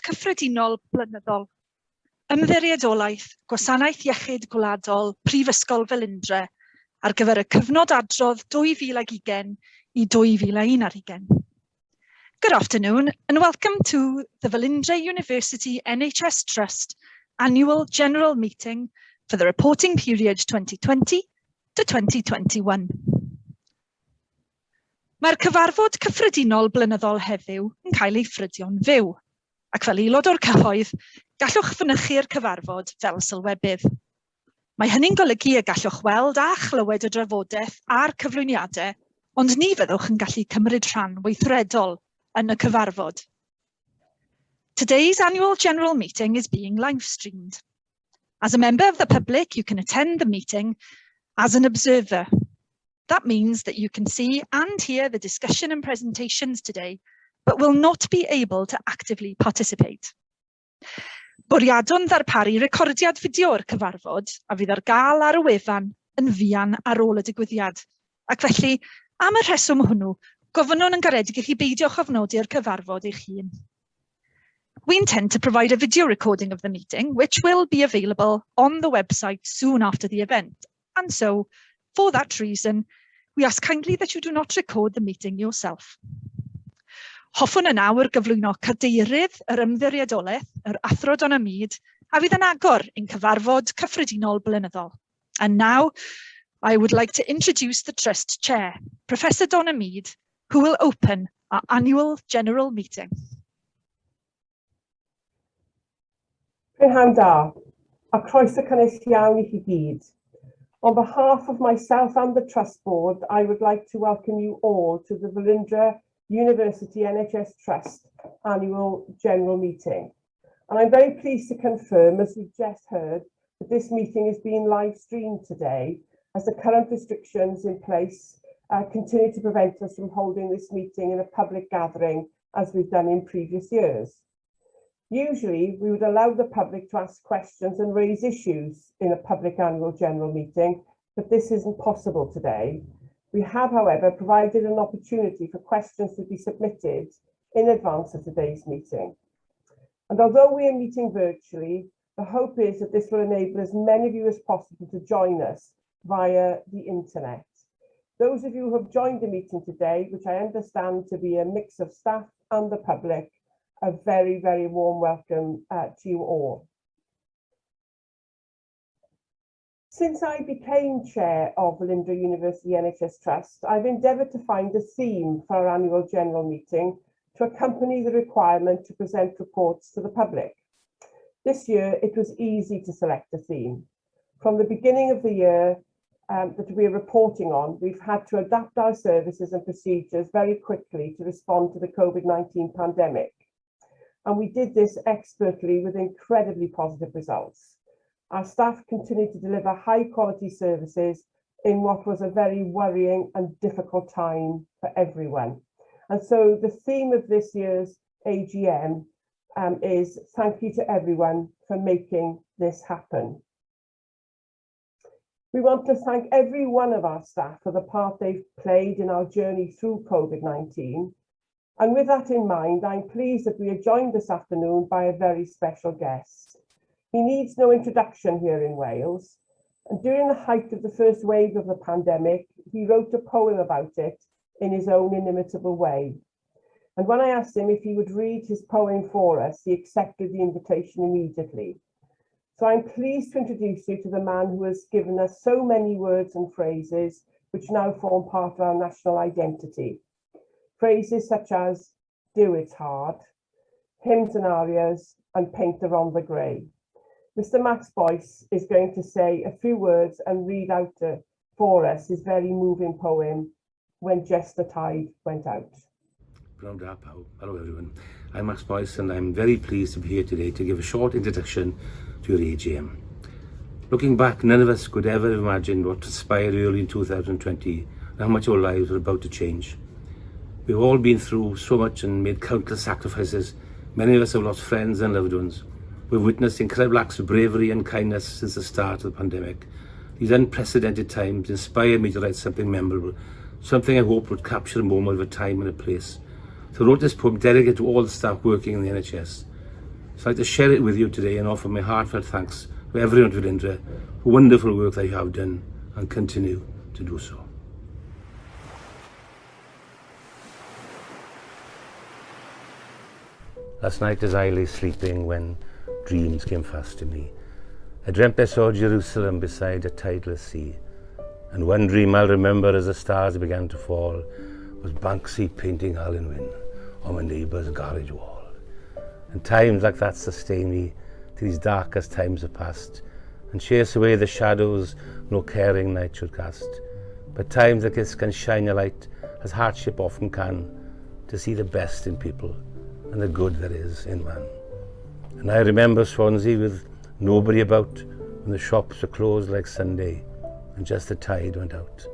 Cyffredinol Blynyddol, Ymddiriedolaeth Gwasanaeth Iechyd Gwladol Prifysgol Velindre ar gyfer y cyfnod adrodd 2020 I 2021. Good afternoon and welcome to the Velindre University NHS Trust Annual General Meeting for the reporting period 2020 to 2021. Mae'r cyfarfod cyffredinol blynyddol heddiw yn cael ei ffrydio'n fyw, ac fel aelod o'r cyhoedd, gallwch fynychu'r cyfarfod fel sylwebydd. Mae hynny'n golygu y gallwch weld a chlywed y drafodaeth a'r cyflwyniadau, ond ni fyddwch yn gallu cymryd rhan weithredol yn y cyfarfod. Today's annual general meeting is being live-streamed. As a member of the public, you can attend the meeting as an observer. That means that you can see and hear the discussion and presentations today, but will not be able to actively participate. Bwriadwn ddarparu recordiad fideo o'r cyfarfod a fydd ar gael ar y wefan yn fuan ar ôl y digwyddiad. Ac felly, am y rheswm hwnnw, gofynnwn yn garedig I chi beidio chofnodi'r cyfarfod eich hun. We intend to provide a video recording of the meeting, which will be available on the website soon after the event. And so, for that reason, we ask kindly that you do not record the meeting yourself. Hoffwn yn awr gyflwyno cadeirydd yr ymddiriedolaeth, yr athro Donna Mead, a fydd yn agor ein cyfarfod cyffredinol blynyddol. And now, I would like to introduce the Trust Chair, Professor Donna Mead, who will open our annual general meeting. Prynhawn da, a croeso cynnes iawn I chi gyd. On behalf of myself and the Trust Board, I would like to welcome you all to the Velindre University NHS Trust Annual General Meeting. And I'm very pleased to confirm, as we've just heard, that this meeting is being live streamed today, as the current restrictions in place continue to prevent us from holding this meeting in a public gathering, as we've done in previous years. Usually, we would allow the public to ask questions and raise issues in a public annual general meeting, but this isn't possible today. We have, however, provided an opportunity for questions to be submitted in advance of today's meeting. And although we are meeting virtually, the hope is that this will enable as many of you as possible to join us via the internet. Those of you who have joined the meeting today, which I understand to be a mix of staff and the public, a very, very warm welcome to you all. Since I became chair of Velindre University NHS Trust, I've endeavoured to find a theme for our annual general meeting to accompany the requirement to present reports to the public. This year, it was easy to select a theme. From the beginning of the year that we're reporting on, we've had to adapt our services and procedures very quickly to respond to the COVID-19 pandemic. And we did this expertly with incredibly positive results. Our staff continued to deliver high quality services in what was a very worrying and difficult time for everyone. And so the theme of this year's AGM is thank you to everyone for making this happen. We want to thank every one of our staff for the part they've played in our journey through COVID-19. And with that in mind, I'm pleased that we are joined this afternoon by a very special guest. He needs no introduction here in Wales, and during the height of the first wave of the pandemic, he wrote a poem about it in his own inimitable way. And when I asked him if he would read his poem for us, he accepted the invitation immediately. So I'm pleased to introduce you to the man who has given us so many words and phrases which now form part of our national identity. Phrases such as, do it hard, hymns and arias, and paint the Rhondda grey. Mr. Max Boyce is going to say a few words and read out for us his very moving poem, When Just the Tide Went Out. Hello everyone, I'm Max Boyce and I'm very pleased to be here today to give a short introduction to your AGM. Looking back, none of us could ever have imagined what transpired early in 2020 and how much our lives were about to change. We've all been through so much and made countless sacrifices. Many of us have lost friends and loved ones. We've witnessed incredible acts of bravery and kindness since the start of the pandemic. These unprecedented times inspired me to write something memorable, something I hope would capture a moment of a time and a place. So I wrote this poem dedicated to all the staff working in the NHS. So I'd like to share it with you today and offer my heartfelt thanks to everyone at Velindre for wonderful work they have done and continue to do so. Last night as I lay sleeping, when dreams came fast to me, I dreamt I saw Jerusalem beside a tideless sea. And one dream I'll remember as the stars began to fall was Banksy painting Helen Wynne on my neighbour's garage wall. And times like that sustain me till these darkest times have passed, and chase away the shadows no caring night should cast. But times like this can shine a light, as hardship often can, to see the best in people and the good there is in man. And I remember Swansea with nobody about, when the shops were closed like Sunday and just the tide went out.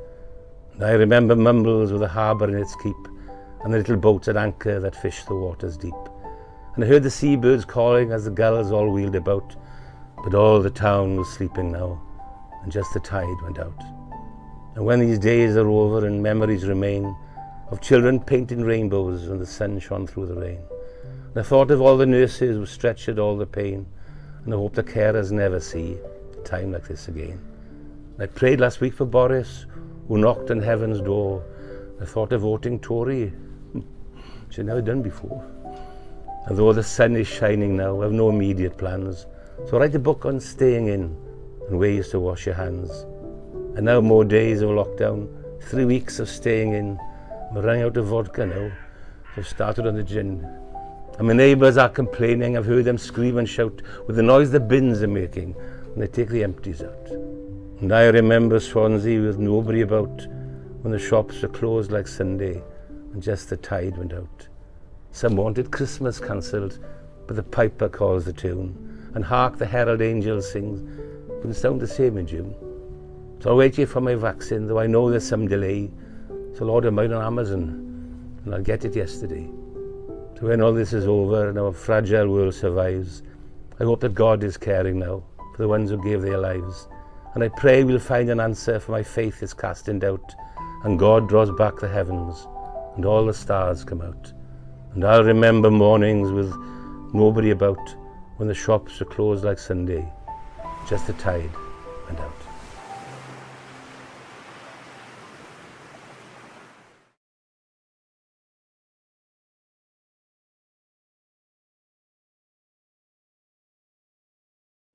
And I remember Mumbles with a harbour in its keep, and the little boats at anchor that fished the waters deep. And I heard the seabirds calling as the gulls all wheeled about, but all the town was sleeping now, and just the tide went out. And when these days are over and memories remain of children painting rainbows when the sun shone through the rain, and I thought of all the nurses who stretched all the pain, and I hope the carers never see a time like this again. And I prayed last week for Boris, who knocked on heaven's door. I thought of voting Tory, which I'd never done before. And though the sun is shining now, I have no immediate plans. So I write a book on staying in and ways to wash your hands. And now more days of lockdown, 3 weeks of staying in. I'm running out of vodka now, so I've started on the gin. And my neighbours are complaining. I've heard them scream and shout with the noise the bins are making when they take the empties out. And I remember Swansea with nobody about, when the shops were closed like Sunday and just the tide went out. Some wanted Christmas cancelled, but the piper calls the tune, and hark the herald angels sings, wouldn't sound the same in June. So I'll wait here for my vaccine, though I know there's some delay. So I'll order mine on Amazon, and I'll get it yesterday. So when all this is over and our fragile world survives, I hope that God is caring now for the ones who gave their lives. And I pray we'll find an answer, for my faith is cast in doubt, and God draws back the heavens and all the stars come out. And I'll remember mornings with nobody about, when the shops were closed like Sunday, just the tide went out.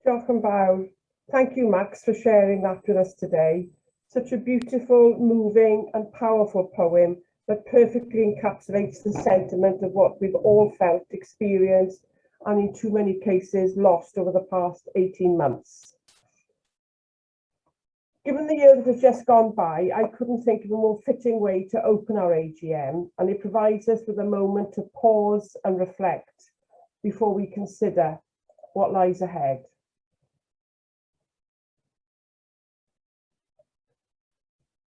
Diolch yn fawr. Thank you, Max, for sharing that with us today. Such a beautiful, moving and powerful poem that perfectly encapsulates the sentiment of what we've all felt, experienced, and in too many cases lost over the past 18 months. Given the year that has just gone by, I couldn't think of a more fitting way to open our AGM, and it provides us with a moment to pause and reflect before we consider what lies ahead.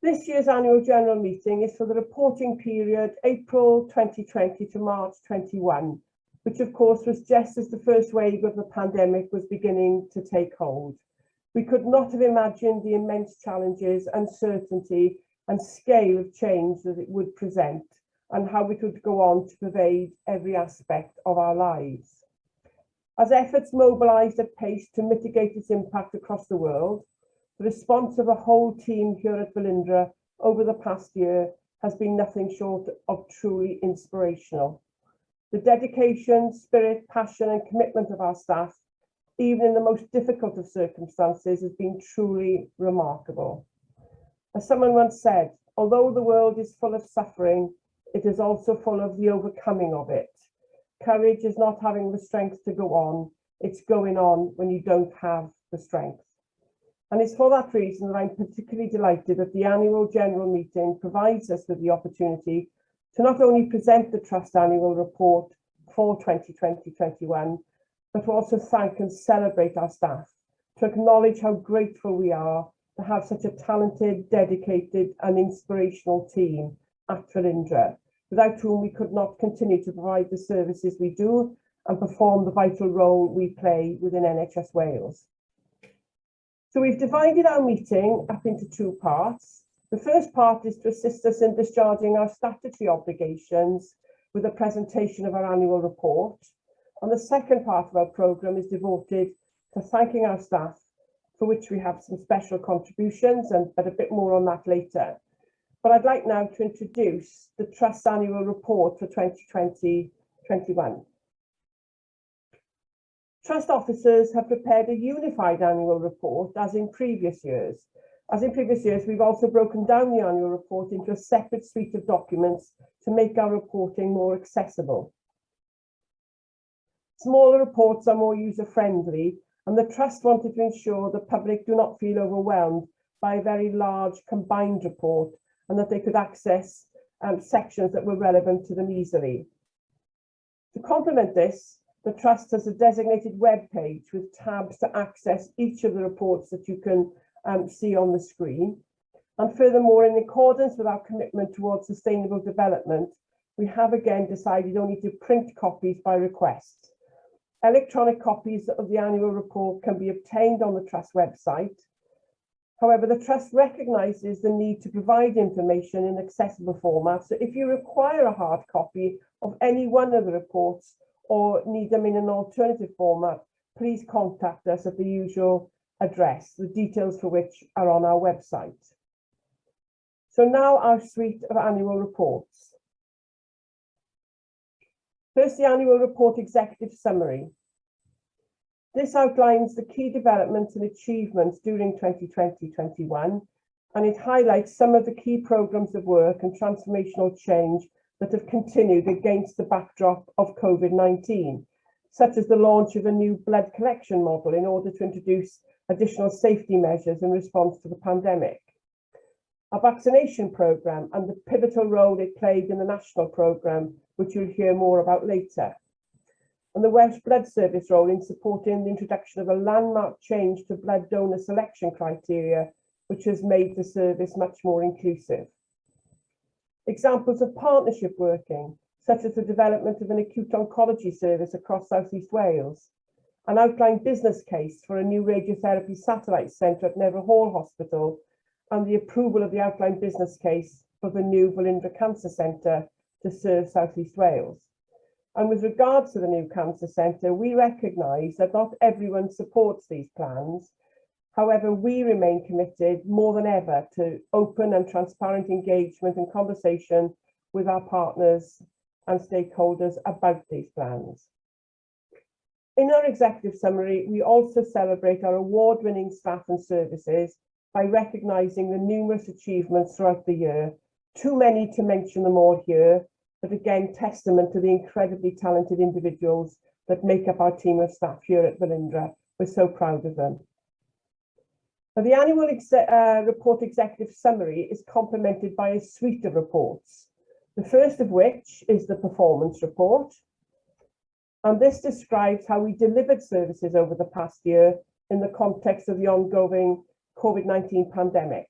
This year's annual general meeting is for the reporting period April 2020 to March 21, which of course was just as the first wave of the pandemic was beginning to take hold. We could not have imagined the immense challenges, uncertainty and scale of change that it would present, and how it would go on to pervade every aspect of our lives. As efforts mobilised at pace to mitigate its impact across the world, the response of the whole team here at Velindre over the past year has been nothing short of truly inspirational. The dedication, spirit, passion and commitment of our staff, even in the most difficult of circumstances, has been truly remarkable. As someone once said, although the world is full of suffering, it is also full of the overcoming of it. Courage is not having the strength to go on, it's going on when you don't have the strength. And it's for that reason that I'm particularly delighted that the annual general meeting provides us with the opportunity to not only present the Trust annual report for 2020-21, but to also thank and celebrate our staff, to acknowledge how grateful we are to have such a talented, dedicated and inspirational team at Velindre, without whom we could not continue to provide the services we do and perform the vital role we play within NHS Wales. So we've divided our meeting up into two parts. The first part is to assist us in discharging our statutory obligations with a presentation of our annual report. And the second part of our programme is devoted to thanking our staff, for which we have some special contributions, but a bit more on that later. But I'd like now to introduce the Trust's annual report for 2020-21. Trust officers have prepared a unified annual report as in previous years. As in previous years, we've also broken down the annual report into a separate suite of documents to make our reporting more accessible. Smaller reports are more user-friendly, and the Trust wanted to ensure the public do not feel overwhelmed by a very large combined report, and that they could access sections that were relevant to them easily. To complement this, the Trust has a designated web page with tabs to access each of the reports that you can see on the screen. And furthermore, in accordance with our commitment towards sustainable development, we have again decided only to print copies by request. Electronic copies of the annual report can be obtained on the Trust website. However, the Trust recognises the need to provide information in accessible format. So if you require a hard copy of any one of the reports or need them in an alternative format, please contact us at the usual address, the details for which are on our website. So now our suite of annual reports. First, the annual report executive summary. This outlines the key developments and achievements during 2020-21, and it highlights some of the key programmes of work and transformational change that have continued against the backdrop of COVID-19, such as the launch of a new blood collection model in order to introduce additional safety measures in response to the pandemic. Our vaccination programme and the pivotal role it played in the national programme, which you'll hear more about later. And the Welsh Blood Service role in supporting the introduction of a landmark change to blood donor selection criteria, which has made the service much more inclusive. Examples of partnership working, such as the development of an acute oncology service across South East Wales, an outlined business case for a new radiotherapy satellite centre at Neville Hall Hospital, and the approval of the outlined business case for the new Velindre Cancer Centre to serve South East Wales. And with regards to the new cancer centre, we recognise that not everyone supports these plans. However, we remain committed more than ever to open and transparent engagement and conversation with our partners and stakeholders about these plans. In our executive summary, we also celebrate our award-winning staff and services by recognising the numerous achievements throughout the year, too many to mention them all here, but again, testament to the incredibly talented individuals that make up our team of staff here at Velindre. We're so proud of them. Now, the annual report executive summary is complemented by a suite of reports, the first of which is the performance report. And this describes how we delivered services over the past year in the context of the ongoing COVID-19 pandemic.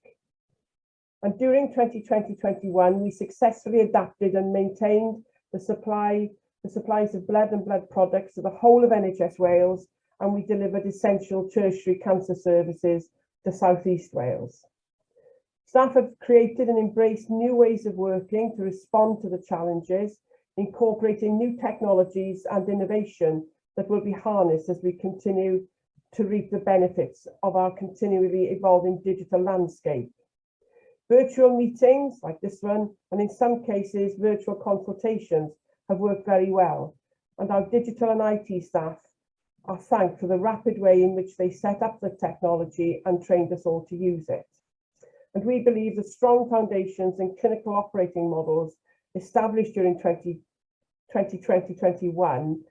And during 2020-21, we successfully adapted and maintained the supplies of blood and blood products to the whole of NHS Wales, and we delivered essential tertiary cancer services to South East Wales. Staff have created and embraced new ways of working to respond to the challenges, incorporating new technologies and innovation that will be harnessed as we continue to reap the benefits of our continually evolving digital landscape. Virtual meetings like this one, and in some cases, virtual consultations have worked very well. And our digital and IT staff are thanked for the rapid way in which they set up the technology and trained us all to use it. And we believe the strong foundations and clinical operating models established during 2020-21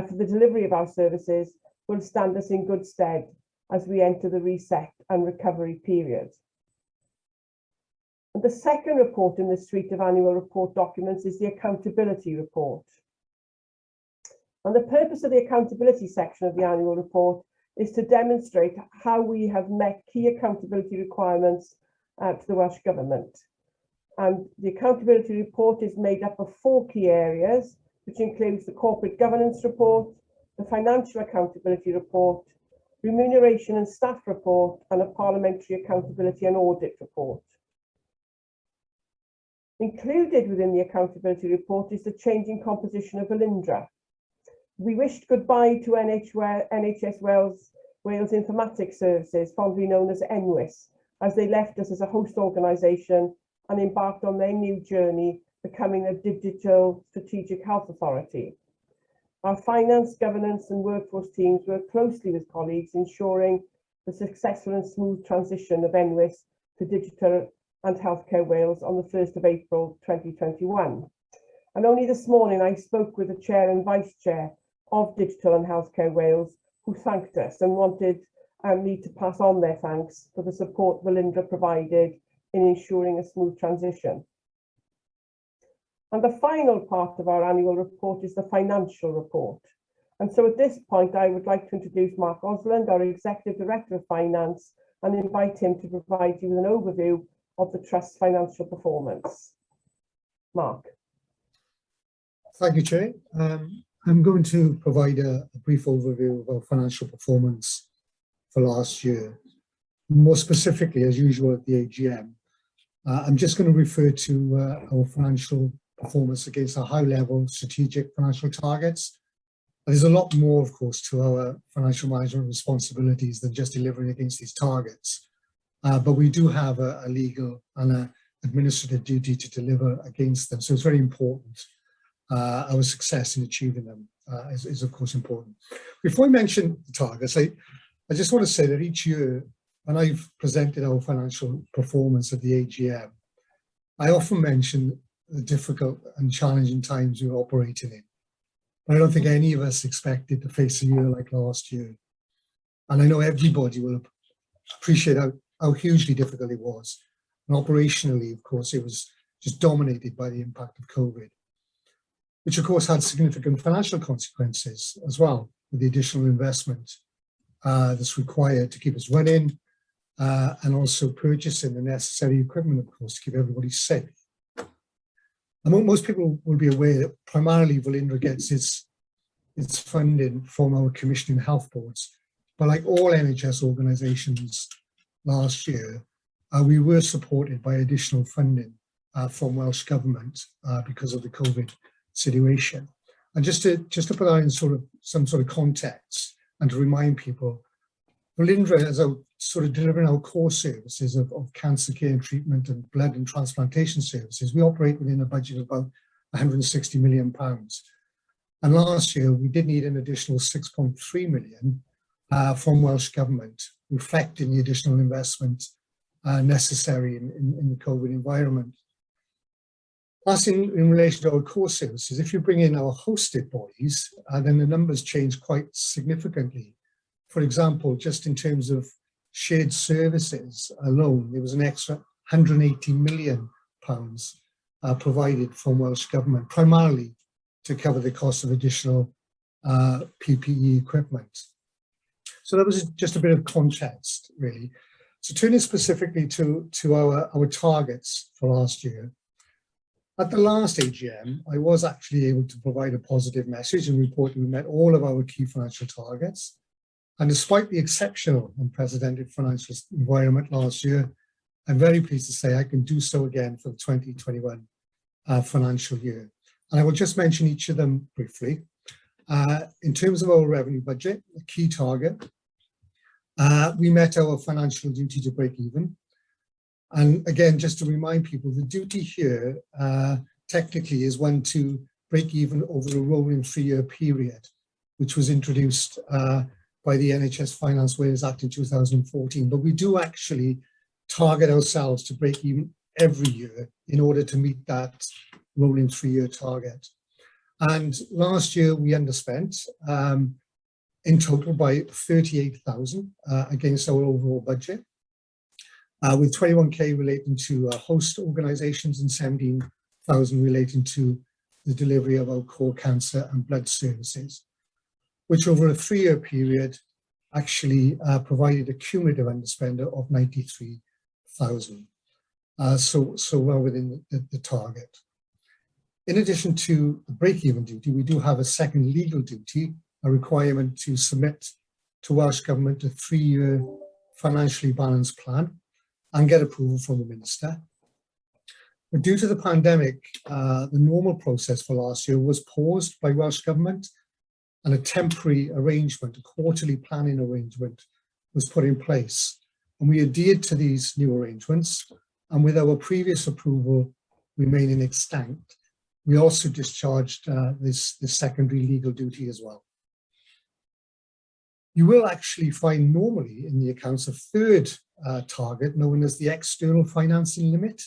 for the delivery of our services will stand us in good stead as we enter the reset and recovery period. And the second report in the suite of annual report documents is the accountability report. And the purpose of the accountability section of the annual report is to demonstrate how we have met key accountability requirements to the Welsh Government. And the accountability report is made up of 4 key areas, which includes the corporate governance report, the financial accountability report, remuneration and staff report, and a parliamentary accountability and audit report. Included within the accountability report is the changing composition of Velindre. We wished goodbye to NHS Wales Informatics Services, fondly known as VUNHST, as they left us as a host organisation and embarked on their new journey, becoming a digital strategic health authority. Our finance, governance and workforce teams work closely with colleagues, ensuring the successful and smooth transition of VUNHST to Digital and Healthcare Wales on the 1st of April 2021. And only this morning I spoke with the Chair and Vice Chair of Digital and Healthcare Wales, who thanked us and wanted me to pass on their thanks for the support Velindre provided in ensuring a smooth transition. And the final part of our annual report is the financial report. And so at this point, I would like to introduce Mark Osland, our Executive Director of Finance, and invite him to provide you with an overview of the Trust's financial performance. Mark. Thank you, Chair. I'm going to provide a brief overview of our financial performance for last year. More specifically, as usual at the AGM, I'm just going to refer to our financial performance against our high-level strategic financial targets. There's a lot more, of course, to our financial management responsibilities than just delivering against these targets. But we do have a legal and an administrative duty to deliver against them. So it's very important. Our success in achieving them is of course important. Before I mention the targets, I just want to say that each year when I've presented our financial performance at the AGM, I often mention the difficult and challenging times we're operating in. But I don't think any of us expected to face a year like last year. And I know everybody will appreciate how hugely difficult it was. And operationally, of course, it was just dominated by the impact of COVID, which of course had significant financial consequences as well, with the additional investment that's required to keep us running and also purchasing the necessary equipment, of course, to keep everybody safe. And most people will be aware that primarily Velindre gets its funding from our commissioning health boards. But like all NHS organisations last year, we were supported by additional funding from Welsh Government because of the COVID situation. And just to put that in some sort of context and to remind people, Velindre, as our sort of delivering our core services of cancer care and treatment and blood and transplantation services, we operate within a budget of about £160 million. And last year we did need an additional 6.3 million from Welsh Government, reflecting the additional investment necessary in the COVID environment. That's in relation to our core services. If you bring in our hosted bodies, then the numbers change quite significantly. For example, just in terms of shared services alone, there was an extra £180 million provided from Welsh Government, primarily to cover the cost of additional PPE equipment. So that was just a bit of context, really. So turning specifically to our targets for last year, at the last AGM, I was actually able to provide a positive message and report that we met all of our key financial targets. And despite the exceptional and unprecedented financial environment last year, I'm very pleased to say I can do so again for the 2021 financial year. And I will just mention each of them briefly. In terms of our revenue budget, a key target, we met our financial duty to break even. And again, just to remind people, the duty here technically is one to break even over a rolling 3-year period, which was introduced by the NHS Finance Wales Act in 2014. But we do actually target ourselves to break even every year in order to meet that rolling 3-year target. And last year we underspent in total by 38,000 against our overall budget, with 21k relating to host organisations and 17,000 relating to the delivery of our core cancer and blood services, which over a 3-year period actually provided a cumulative underspend of 93,000. So well within the target. In addition to the break-even duty, we do have a second legal duty, a requirement to submit to Welsh Government a 3-year financially balanced plan and get approval from the Minister. But due to the pandemic, the normal process for last year was paused by Welsh Government, and a temporary arrangement, a quarterly planning arrangement was put in place. And we adhered to these new arrangements, and with our previous approval remaining extant, we also discharged this secondary legal duty as well. You will actually find normally in the accounts a third target known as the external financing limit.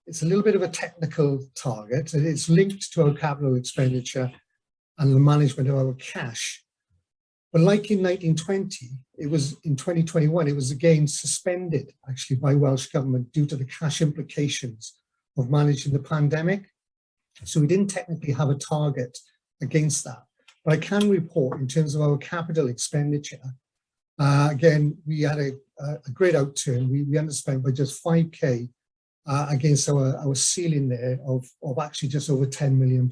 It's a little bit of a technical target, and it's linked to our capital expenditure and the management of our cash. But like in 1920, it was in 2021, it was again suspended actually by Welsh Government due to the cash implications of managing the pandemic. So we didn't technically have a target against that. But I can report in terms of our capital expenditure, again, we had a great outturn. We underspent by just 5k against our ceiling there of actually just over £10 million.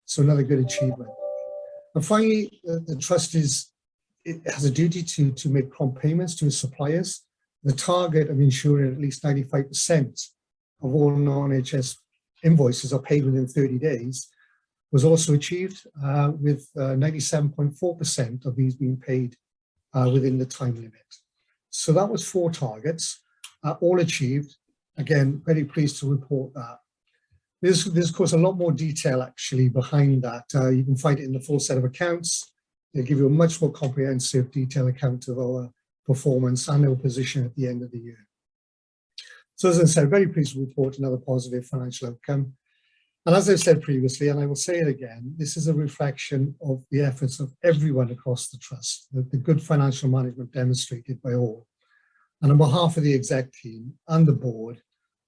So another good achievement. And finally, the trust has a duty to make prompt payments to its suppliers. The target of ensuring at least 95% of all non-NHS invoices are paid within 30 days was also achieved, with 97.4% of these being paid within the time limit. So that was 4 targets, all achieved. Again, very pleased to report that. There's of course a lot more detail actually behind that. You can find it in the full set of accounts. They'll give you a much more comprehensive, detailed account of our performance and our position at the end of the year. So as I said, very pleased to report another positive financial outcome. And as I've said previously, and I will say it again, this is a reflection of the efforts of everyone across the trust, the good financial management demonstrated by all. And on behalf of the exec team and the board,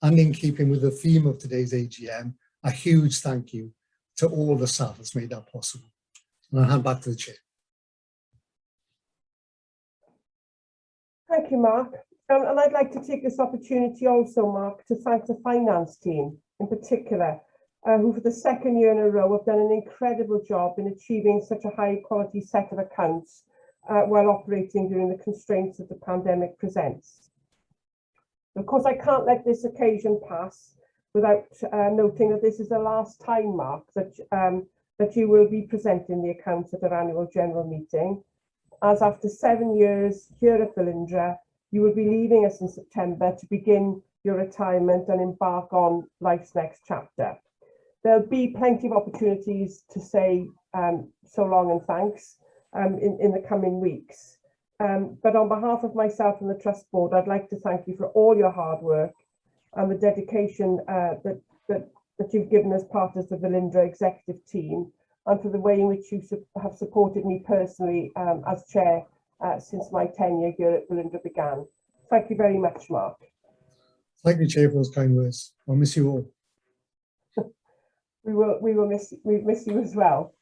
and in keeping with the theme of today's AGM, a huge thank you to all the staff that's made that possible. And I'll hand back to the chair. Thank you, Mark. And I'd like to take this opportunity also, Mark, to thank the finance team in particular, who for the 2nd year in a row have done an incredible job in achieving such a high quality set of accounts while operating during the constraints that the pandemic presents. Of course, I can't let this occasion pass without noting that this is the last time, Mark, that you will be presenting the accounts at our annual general meeting, as after 7 years here at Velindre, you will be leaving us in September to begin your retirement and embark on life's next chapter. There'll be plenty of opportunities to say so long and thanks in the coming weeks. But on behalf of myself and the Trust Board, I'd like to thank you for all your hard work and the dedication that you've given as part of the Velindre executive team, and for the way in which you have supported me personally as chair since my tenure here at Velindre began. Thank you very much, Mark. Thank you, Chair, for those kind words. I'll miss you all. We miss you as well.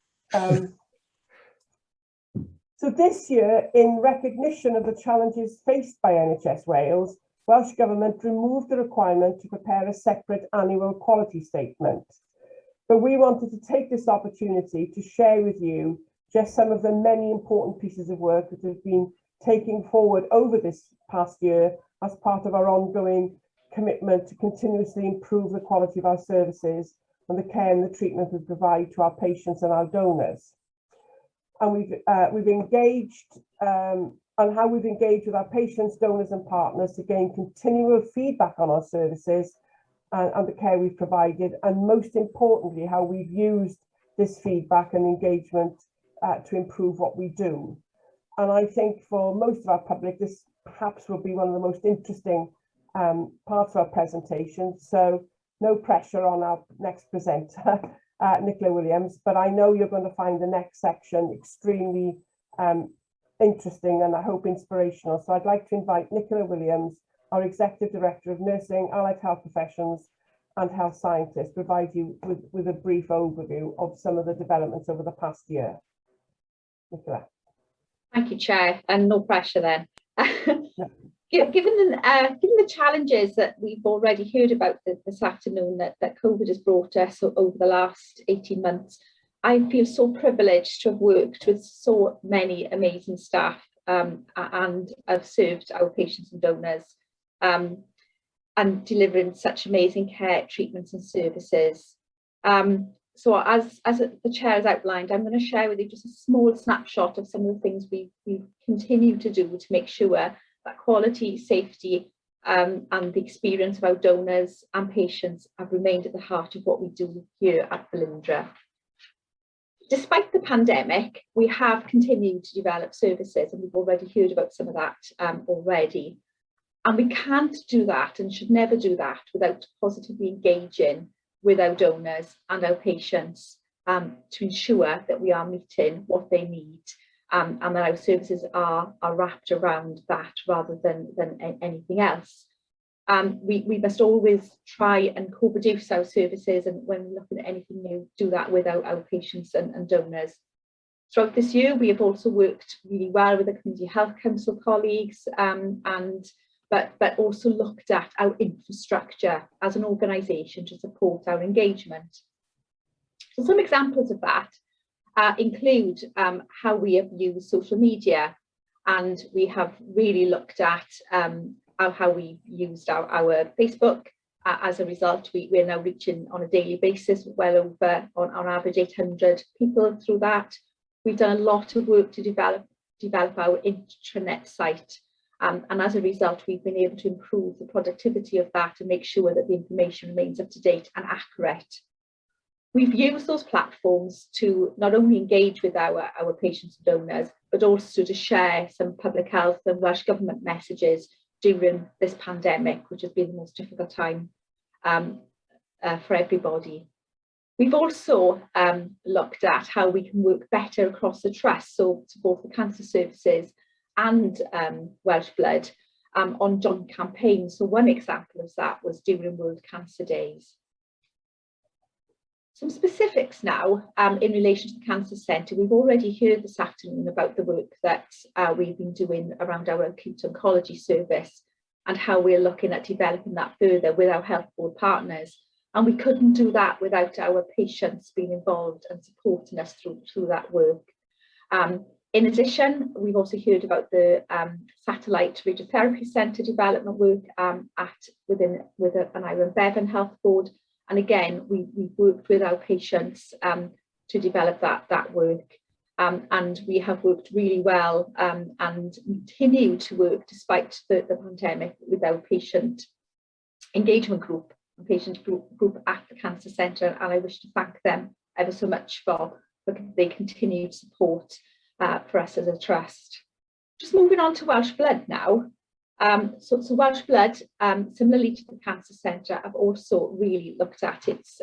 So this year, in recognition of the challenges faced by NHS Wales, Welsh Government removed the requirement to prepare a separate annual quality statement. But we wanted to take this opportunity to share with you just some of the many important pieces of work that have been taken forward over this past year as part of our ongoing commitment to continuously improve the quality of our services and the care and the treatment we provide to our patients and our donors. And we've engaged on how we've engaged with our patients, donors and partners to gain continual feedback on our services and the care we've provided, and most importantly, how we've used this feedback and engagement to improve what we do. And I think for most of our public, this perhaps will be one of the most interesting parts of our presentation. So no pressure on our next presenter, Nicola Williams, but I know you're going to find the next section extremely interesting and I hope inspirational. So I'd like to invite Nicola Williams, our Executive Director of Nursing, Allied Health Professions and Health Scientists, provide you with a brief overview of some of the developments over the past year. Nicola. Thank you, Chair, and no pressure then. No. Given the challenges that we've already heard about this afternoon that COVID has brought us over the last 18 months, I feel so privileged to have worked with so many amazing staff and have served our patients and donors and delivering such amazing care, treatments and services. So as the chair has outlined, I'm going to share with you just a small snapshot of some of the things we continue to do to make sure that quality, safety and the experience of our donors and patients have remained at the heart of what we do here at Velindre. Despite the pandemic, we have continued to develop services, and we've already heard about some of that already. And we can't do that and should never do that without positively engaging with our donors and our patients to ensure that we are meeting what they need and that our services are wrapped around that rather than anything else. We must always try and co-produce our services, and when we're looking at anything new, do that with our patients and donors. Throughout this year, we have also worked really well with the Community Health Council colleagues but also looked at our infrastructure as an organisation to support our engagement. So some examples of that include how we have used social media, and we have really looked at how we used our Facebook. As a result, we're now reaching on a daily basis well over, on average, 800 people through that. We've done a lot of work to develop our intranet site. And as a result, we've been able to improve the productivity of that and make sure that the information remains up to date and accurate. We've used those platforms to not only engage with our patients and donors, but also to share some public health and Welsh Government messages during this pandemic, which has been the most difficult time for everybody. We've also looked at how we can work better across the trust, so to both the cancer services and Welsh Blood on joint campaigns. So one example of that was during World Cancer Days. Some specifics now in relation to the Cancer Centre. We've already heard this afternoon about the work that we've been doing around our acute oncology service and how we're looking at developing that further with our health board partners. And we couldn't do that without our patients being involved and supporting us through that work. In addition, we've also heard about the satellite radiotherapy centre development work with an Iron Bevan Health Board. And again, we've worked with our patients to develop that work. And we have worked really well and continue to work despite the pandemic with our patient engagement group and patient group at the Cancer Centre. And I wish to thank them ever so much for their continued support for us as a trust. Just moving on to Welsh Blood now. So Welsh Blood, similarly to the Cancer Centre, have also really looked at its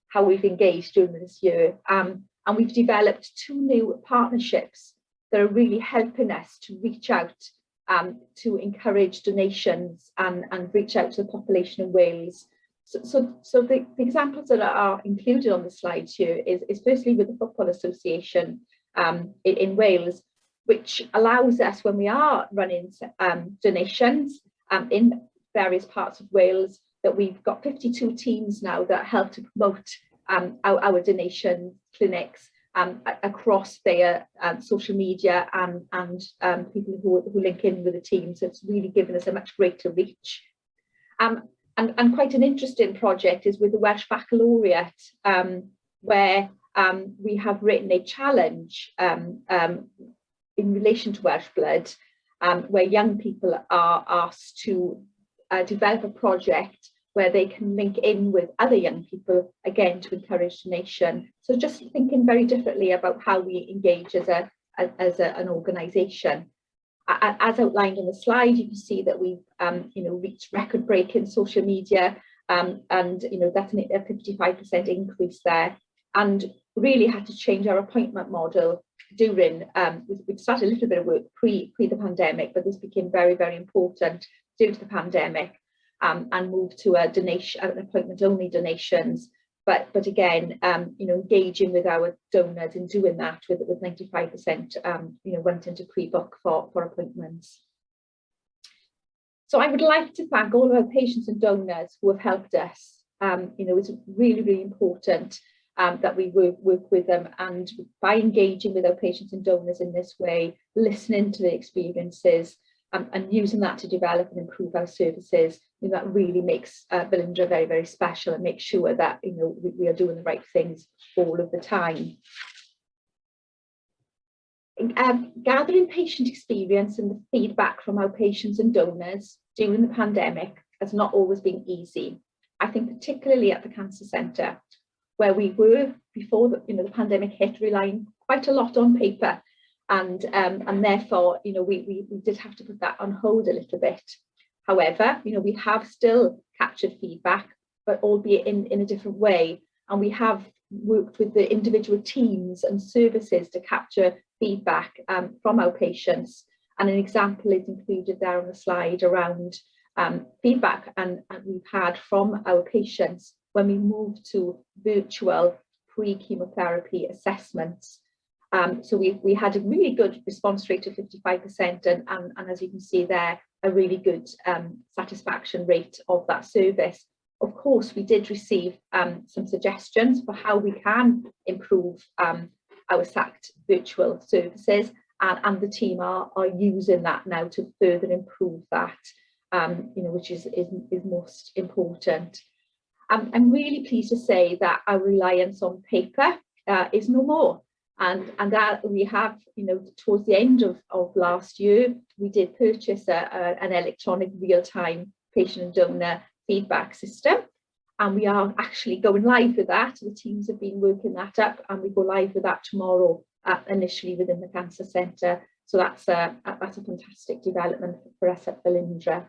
how we've engaged during this year. And we've developed 2 new partnerships that are really helping us to reach out to encourage donations and reach out to the population in Wales. So the examples that are included on the slides here is firstly with the Football Association in Wales, which allows us, when we are running donations in various parts of Wales, that we've got 52 teams now that help to promote our donation clinics across their social media and people who link in with the team. So it's really given us a much greater reach. And quite an interesting project is with the Welsh Baccalaureate, where we have written a challenge in relation to Welsh Blood, where young people are asked to develop a project where they can link in with other young people, again, to encourage donation. So just thinking very differently about how we engage as an organisation. As outlined on the slide, you can see that we've reached record-breaking social media, and that's a 55% increase there, and really had to change our appointment model during. We started a little bit of work pre the pandemic, but this became very, very important due to the pandemic, and moved to a donation, appointment only donations. But again, engaging with our donors and doing that with 95%, went into pre-book for appointments. So I would like to thank all of our patients and donors who have helped us. It's really, really important that we work with them, and by engaging with our patients and donors in this way, listening to their experiences, and using that to develop and improve our services. That really makes Velindre very, very special, and make sure that we are doing the right things all of the time. Gathering patient experience and the feedback from our patients and donors during the pandemic has not always been easy. I think particularly at the Cancer Centre, where we were before the pandemic hit, relying quite a lot on paper, and therefore we did have to put that on hold a little bit. However, we have still captured feedback, but albeit in a different way, and we have worked with the individual teams and services to capture feedback from our patients. And an example is included there on the slide around feedback and we've had from our patients when we moved to virtual pre-chemotherapy assessments. So we had a really good response rate of 55%, and as you can see there, a really good satisfaction rate of that service. Of course, we did receive some suggestions for how we can improve our SACT virtual services, and the team are using that now to further improve that, which is most important. I'm really pleased to say that our reliance on paper is no more, and that we have, towards the end of last year, we did purchase an electronic real-time patient and donor feedback system, and we are actually going live with that. The teams have been working that up, and we go live with that tomorrow, initially within the Cancer Centre. So that's a fantastic development for us at Velindre.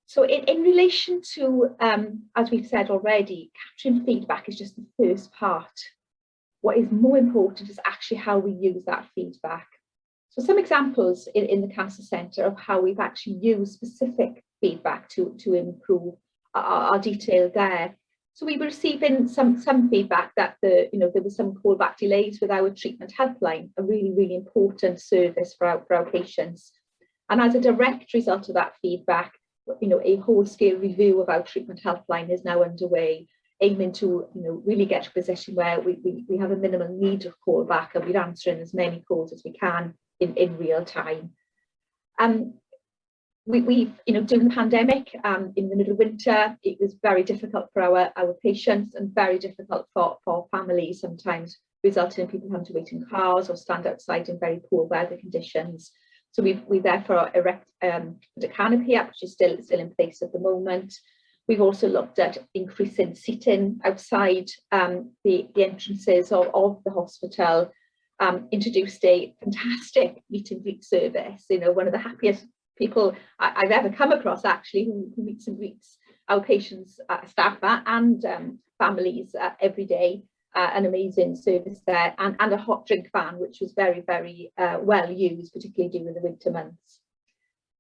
So in relation to, as we've said already, capturing feedback is just the first part. What is more important is actually how we use that feedback. So some examples in the Cancer Centre of how we've actually used specific feedback to improve are detailed there. So we were receiving some feedback that there was some callback delays with our treatment helpline, a really, really important service for our patients. And as a direct result of that feedback, a whole-scale review of our treatment helpline is now underway, aiming to really get to a position where we have a minimal need of callback, and we're answering as many calls as we can in real time. We've during the pandemic, in the middle of winter, it was very difficult for our patients and very difficult for families, sometimes resulting in people having to wait in cars or stand outside in very poor weather conditions. So we therefore put a canopy up, which is still in place at the moment. We've also looked at increasing seating outside the entrances of the hospital, introduced a fantastic meet and greet service, one of the happiest people I've ever come across, actually, who meets and greets our patients, staff and families every day. An amazing service there, and a hot drink van, which was very, very well used, particularly during the winter months.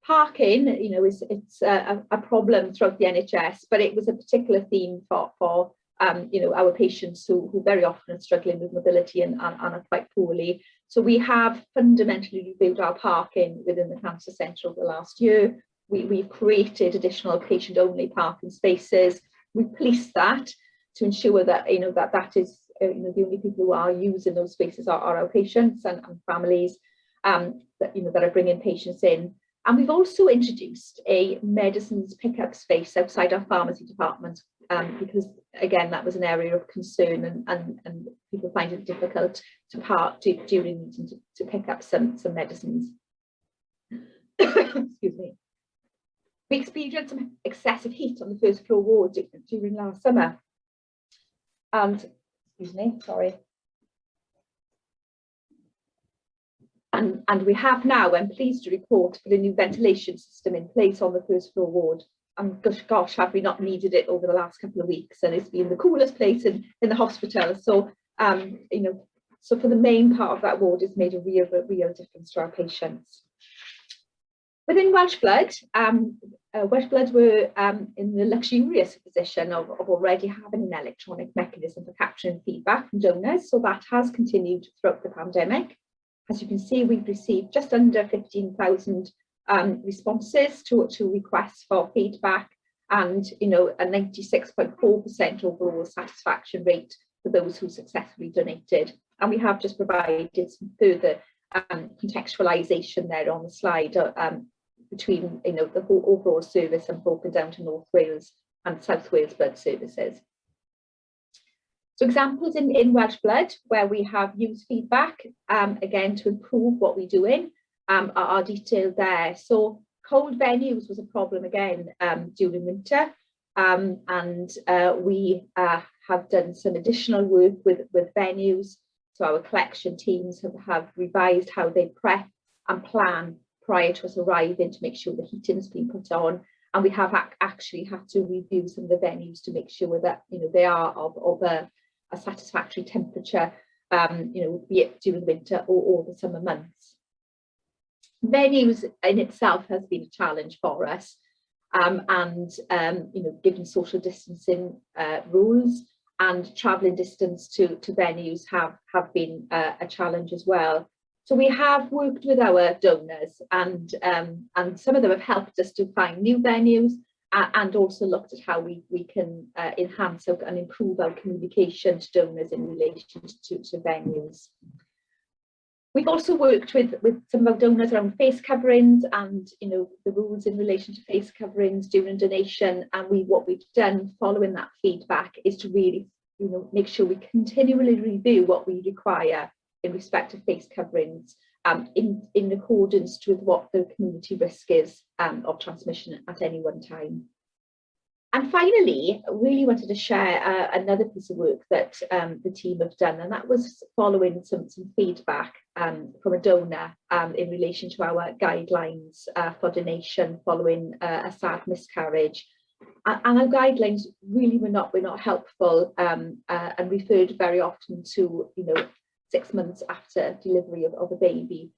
Parking, it's a problem throughout the NHS, but it was a particular theme for our patients who very often are struggling with mobility and are quite poorly. So we have fundamentally reviewed our parking within the Cancer Centre over the last year. We've created additional patient-only parking spaces. We policed that to ensure that that is the only people who are using those spaces are our patients and families that are bringing patients in. And we've also introduced a medicines pickup space outside our pharmacy department, because again that was an area of concern, and people find it difficult to park during needing to pick up some medicines. Excuse me. We experienced some excessive heat on the first floor ward during last summer. And, excuse me, sorry. And we have now, I'm pleased to report, put a new ventilation system in place on the first floor ward. And gosh, have we not needed it over the last couple of weeks? And it's been the coolest place in the hospital. So, so for the main part of that ward, it's made a real difference to our patients. Within Welsh Blood, were in the luxurious position of already having an electronic mechanism for capturing feedback from donors, so that has continued throughout the pandemic. As you can see, we've received just under 15,000 responses to requests for feedback, and a 96.4% overall satisfaction rate for those who successfully donated. And we have just provided some further contextualisation there on the slide between the whole overall service and broken down to North Wales and South Wales blood services. So examples in Welsh Blood where we have used feedback again to improve what we're doing are detailed there. So cold venues was a problem again during winter, and we have done some additional work with venues. So our collection teams have revised how they prep and plan prior to us arriving to make sure the heating has been put on, and we have actually had to review some of the venues to make sure that they are of a satisfactory temperature, be it during winter or the summer months. Venues in itself has been a challenge for us, and given social distancing rules and travelling distance to venues have been a challenge as well. So we have worked with our donors, and some of them have helped us to find new venues, and also looked at how we can enhance and improve our communication to donors in relation to venues. We've also worked with some of our donors around face coverings and the rules in relation to face coverings during donation, and what we've done following that feedback is to really make sure we continually review what we require in respect of face coverings in accordance with what the community risk is of transmission at any one time. And finally, I really wanted to share another piece of work that the team have done, and that was following some feedback from a donor in relation to our guidelines for donation following a sad miscarriage. And our guidelines really were not helpful, and referred very often to 6 months after delivery of a baby.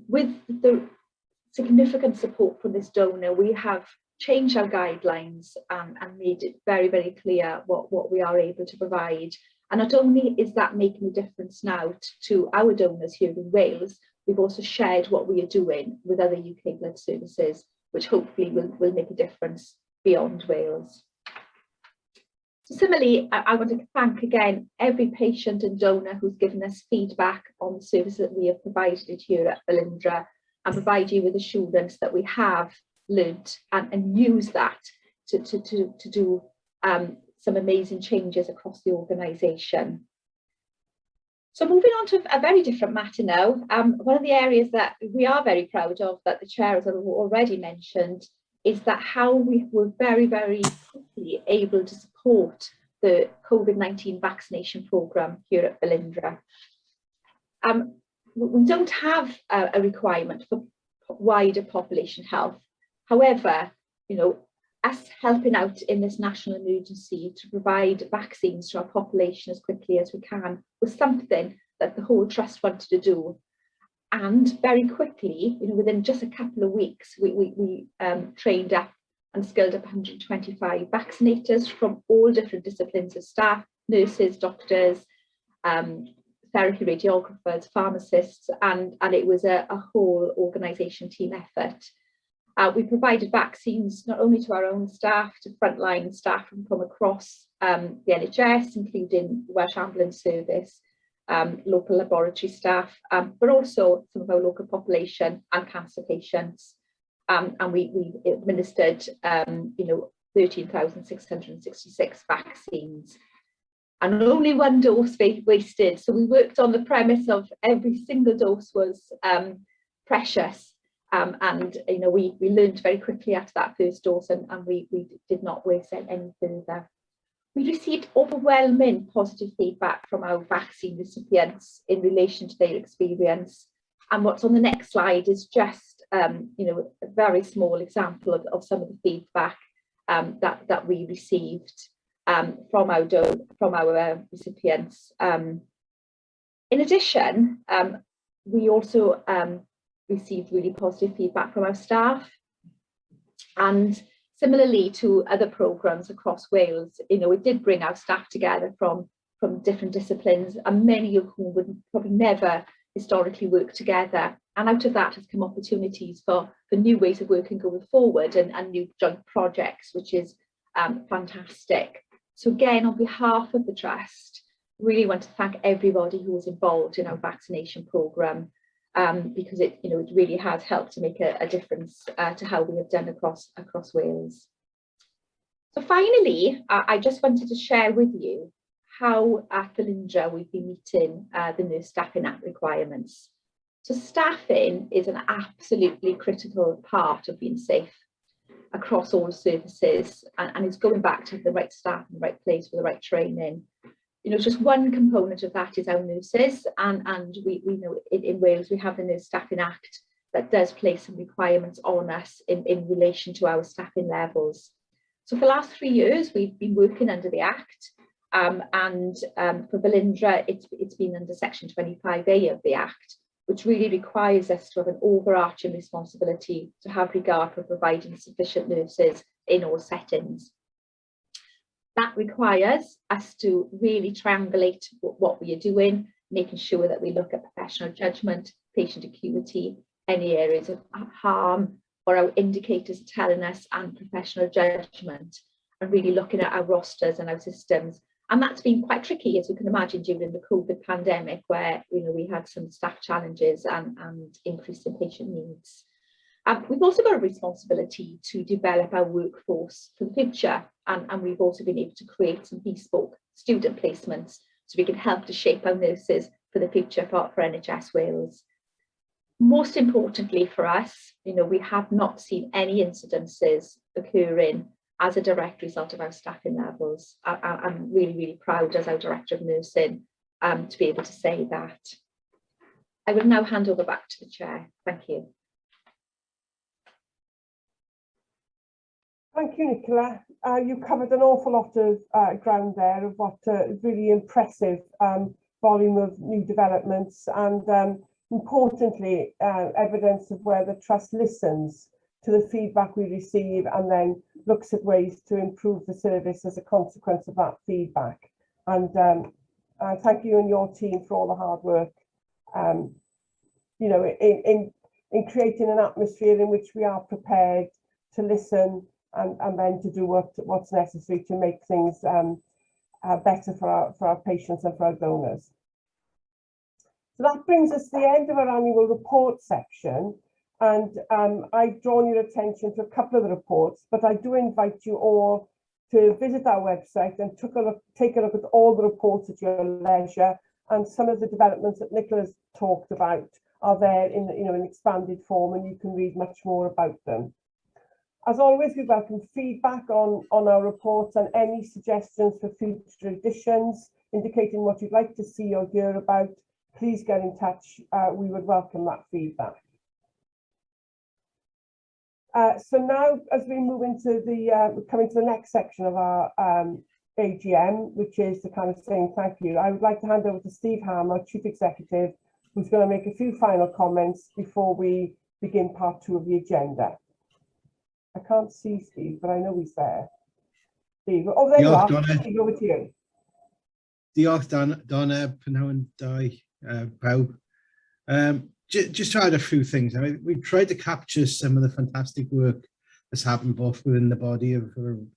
With the significant support from this donor, we have changed our guidelines and made it very, very clear what we are able to provide. And not only is that making a difference now to our donors here in Wales, we've also shared what we are doing with other UK blood services, which hopefully will make a difference beyond Wales. So similarly, I want to thank again every patient and donor who's given us feedback on the service that we have provided here at Velindre, and provide you with assurance that we have learnt and use that to do some amazing changes across the organisation. So moving on to a very different matter now, one of the areas that we are very proud of, that the chair has already mentioned, is that how we were very, very quickly able to support the COVID-19 vaccination programme here at Velindre. We don't have a requirement for wider population health. However, us helping out in this national emergency to provide vaccines to our population as quickly as we can was something that the whole trust wanted to do. And very quickly, within just a couple of weeks, we trained up and skilled up 125 vaccinators from all different disciplines of staff, nurses, doctors, therapy radiographers, pharmacists, and it was a whole organisation team effort. We provided vaccines not only to our own staff, to frontline staff from across the NHS, including Welsh Ambulance Service, local laboratory staff, but also some of our local population and cancer patients. And we administered 13,666 vaccines. And only one dose wasted. So we worked on the premise of every single dose was precious. And we learned very quickly after that first dose, and we did not waste any further. We received overwhelming positive feedback from our vaccine recipients in relation to their experience. And what's on the next slide is just a very small example of some of the feedback that we received from our recipients. In addition, we also received really positive feedback from our staff, and similarly to other programmes across Wales, it did bring our staff together from different disciplines, and many of whom would probably never historically work together. And out of that has come opportunities for new ways of working going forward, and new joint projects, which is fantastic. So again, on behalf of the Trust, Really want to thank everybody who was involved in our vaccination programme, because it really has helped to make a difference to how we have done across Wales. So finally, I just wanted to share with you how at Velindre we've been meeting the Nurse Staffing Act requirements. So staffing is an absolutely critical part of being safe across all services, and it's going back to the right staff in the right place with the right training. Just one component of that is our nurses, and we know in Wales we have the Nurse Staffing Act that does place some requirements on us in relation to our staffing levels. So for the last 3 years we've been working under the Act, and for Velindre it's been under Section 25A of the Act, which really requires us to have an overarching responsibility to have regard for providing sufficient nurses in all settings. That requires us to really triangulate what we are doing, making sure that we look at professional judgment, patient acuity, any areas of harm, or our indicators telling us, and professional judgment, and really looking at our rosters and our systems. And that's been quite tricky, as you can imagine, during the COVID pandemic, where we had some staff challenges and increase in patient needs. We've also got a responsibility to develop our workforce for the future, and we've also been able to create some bespoke student placements so we can help to shape our nurses for the future for NHS Wales. Most importantly for us, we have not seen any incidences occurring as a direct result of our staffing levels. I'm really, really proud as our Director of Nursing to be able to say that. I will now hand over back to the Chair. Thank you. Thank you, Nicola. You covered an awful lot of ground there of what is really impressive volume of new developments, and importantly, evidence of where the Trust listens to the feedback we receive and then looks at ways to improve the service as a consequence of that feedback. And thank you and your team for all the hard work, in creating an atmosphere in which we are prepared to listen and then to do what's necessary to make things better for our patients and for our donors. So that brings us to the end of our annual report section. And I've drawn your attention to a couple of the reports, but I do invite you all to visit our website and take a look at all the reports at your leisure. And some of the developments that Nicola's talked about are there in an expanded form, and you can read much more about them. As always, we welcome feedback on our reports and any suggestions for future editions, indicating what you'd like to see or hear about. Please get in touch. We would welcome that feedback. So now, as we move into we're coming to the next section of our AGM, which is the kind of saying thank you, I would like to hand over to Steve Ham, our Chief Executive, who's going to make a few final comments before we begin part 2 of the agenda. I can't see Steve, but I know he's there. Steve, oh, there you are. Steve, over to you. Diolch, Donna, Pnawn da, pawb. Just to add a few things. I mean, we've tried to capture some of the fantastic work that's happened both within the body of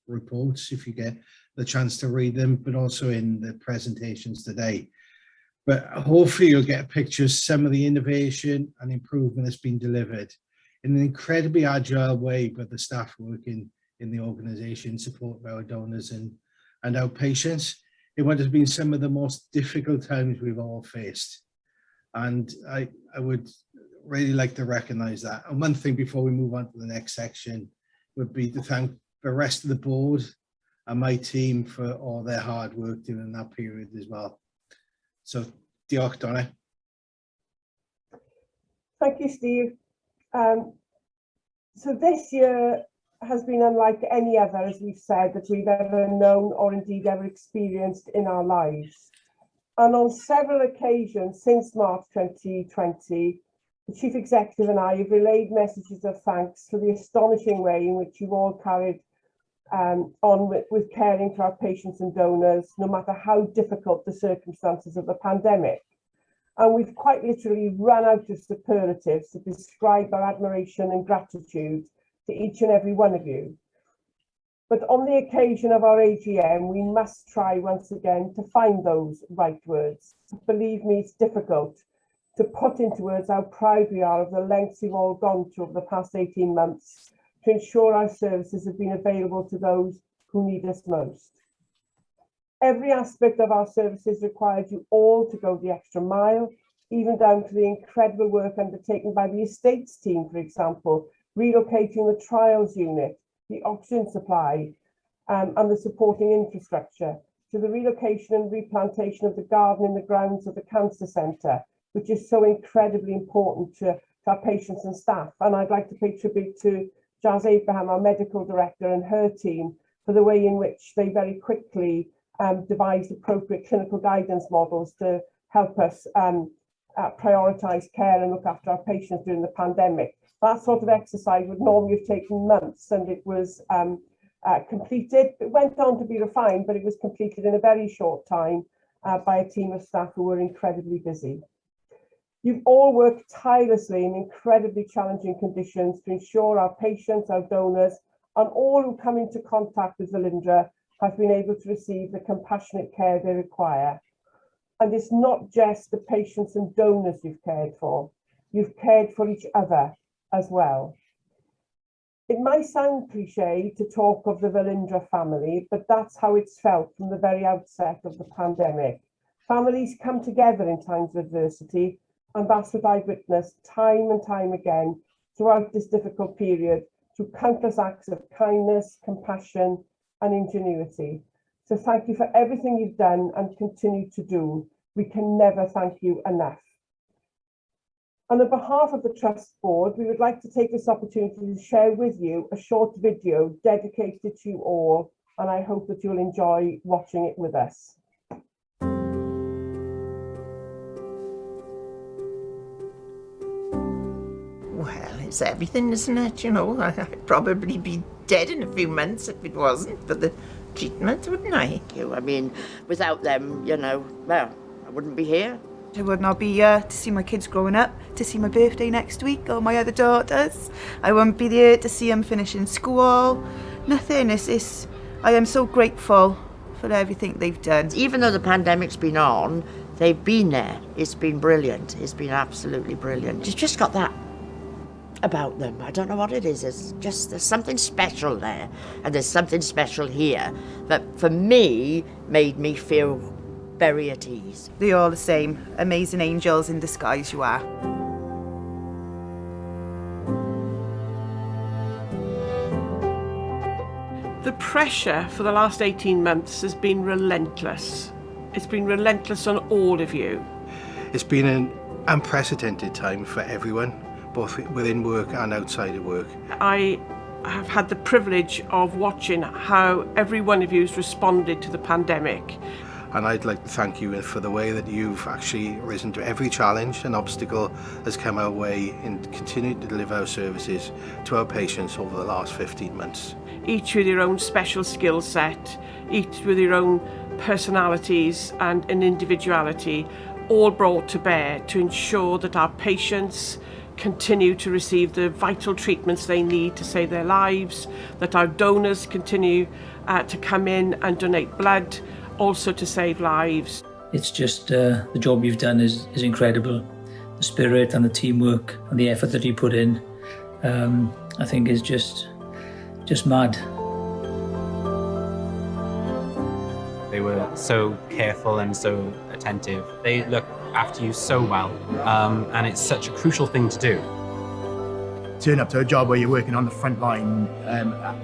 reports, if you get the chance to read them, but also in the presentations today. But hopefully you'll get a picture of some of the innovation and improvement that's been delivered in an incredibly agile way by the staff working in the organisation, support of our donors and our patients in what has been some of the most difficult times we've all faced. And I would really like to recognise that. And one thing before we move on to the next section would be to thank the rest of the board and my team for all their hard work during that period as well. So, diolch, Donna. Thank you, Steve. So this year has been unlike any other, as we've said, that we've ever known or indeed ever experienced in our lives. And on several occasions since March 2020, the Chief Executive and I have relayed messages of thanks for the astonishing way in which you've all carried on with caring for our patients and donors, no matter how difficult the circumstances of the pandemic. And we've quite literally run out of superlatives to describe our admiration and gratitude to each and every one of you. But on the occasion of our AGM, we must try once again to find those right words. Believe me, it's difficult to put into words how proud we are of the lengths we've all gone to over the past 18 months to ensure our services have been available to those who need us most. Every aspect of our services requires you all to go the extra mile, even down to the incredible work undertaken by the estates team, for example, relocating the trials unit, the oxygen supply, and the supporting infrastructure, to the relocation and replantation of the garden in the grounds of the cancer centre, which is so incredibly important to our patients and staff. And I'd like to pay tribute to Jazz Abraham, our medical director, and her team for the way in which they very quickly devised appropriate clinical guidance models to help us prioritise care and look after our patients during the pandemic. That sort of exercise would normally have taken months, and it was completed. It went on to be refined, but it was completed in a very short time by a team of staff who were incredibly busy. You've all worked tirelessly in incredibly challenging conditions to ensure our patients, our donors, and all who come into contact with Velindre have been able to receive the compassionate care they require. And it's not just the patients and donors you've cared for each other as well. It might sound cliche to talk of the Velindre family, but that's how it's felt from the very outset of the pandemic. Families come together in times of adversity, and that's what I've witnessed time and time again throughout this difficult period, through countless acts of kindness, compassion, and ingenuity. So thank you for everything you've done and continue to do. We can never thank you enough. And on behalf of the Trust Board, we would like to take this opportunity to share with you a short video dedicated to you all, and I hope that you'll enjoy watching it with us. Well, it's everything, isn't it? You know, I'd probably be dead in a few months if it wasn't for the treatment, wouldn't I? I mean, without them, you know, well, I wouldn't be here. I would not be here to see my kids growing up, to see my birthday next week or my other daughters. I won't be there to see them finishing school. Nothing. I am so grateful for everything they've done. Even though the pandemic's been on, they've been there. It's been brilliant. It's been absolutely brilliant. It's just got that about them. I don't know what it is. It's just, there's something special there. And there's something special here that, for me, made me feel very at ease. They're all the same. Amazing angels in disguise you are. The pressure for the last 18 months has been relentless. It's been relentless on all of you. It's been an unprecedented time for everyone, both within work and outside of work. I have had the privilege of watching how every one of you has responded to the pandemic. And I'd like to thank you for the way that you've actually risen to every challenge and obstacle that's come our way and continued to deliver our services to our patients over the last 15 months. Each with your own special skill set, each with your own personalities and an individuality, all brought to bear to ensure that our patients continue to receive the vital treatments they need to save their lives, that our donors continue to come in and donate blood, also to save lives. It's just the job you've done is incredible. The spirit and the teamwork and the effort that you put in, I think is just mad. They were so careful and so attentive. They look after you so well, and it's such a crucial thing to do. Turn up to a job where you're working on the front line,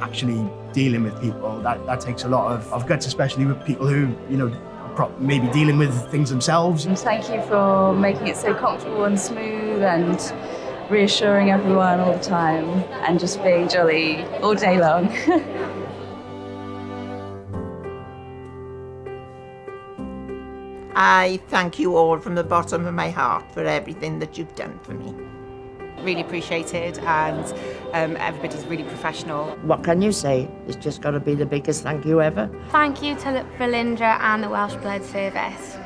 actually dealing with people, that takes a lot of guts, especially with people who, you know, maybe dealing with things themselves. And thank you for making it so comfortable and smooth and reassuring everyone all the time and just being jolly all day long. I thank you all from the bottom of my heart for everything that you've done for me. Really appreciated, and everybody's really professional. What can you say? It's just got to be the biggest thank you ever. Thank you to Velindre and the Welsh Blood Service.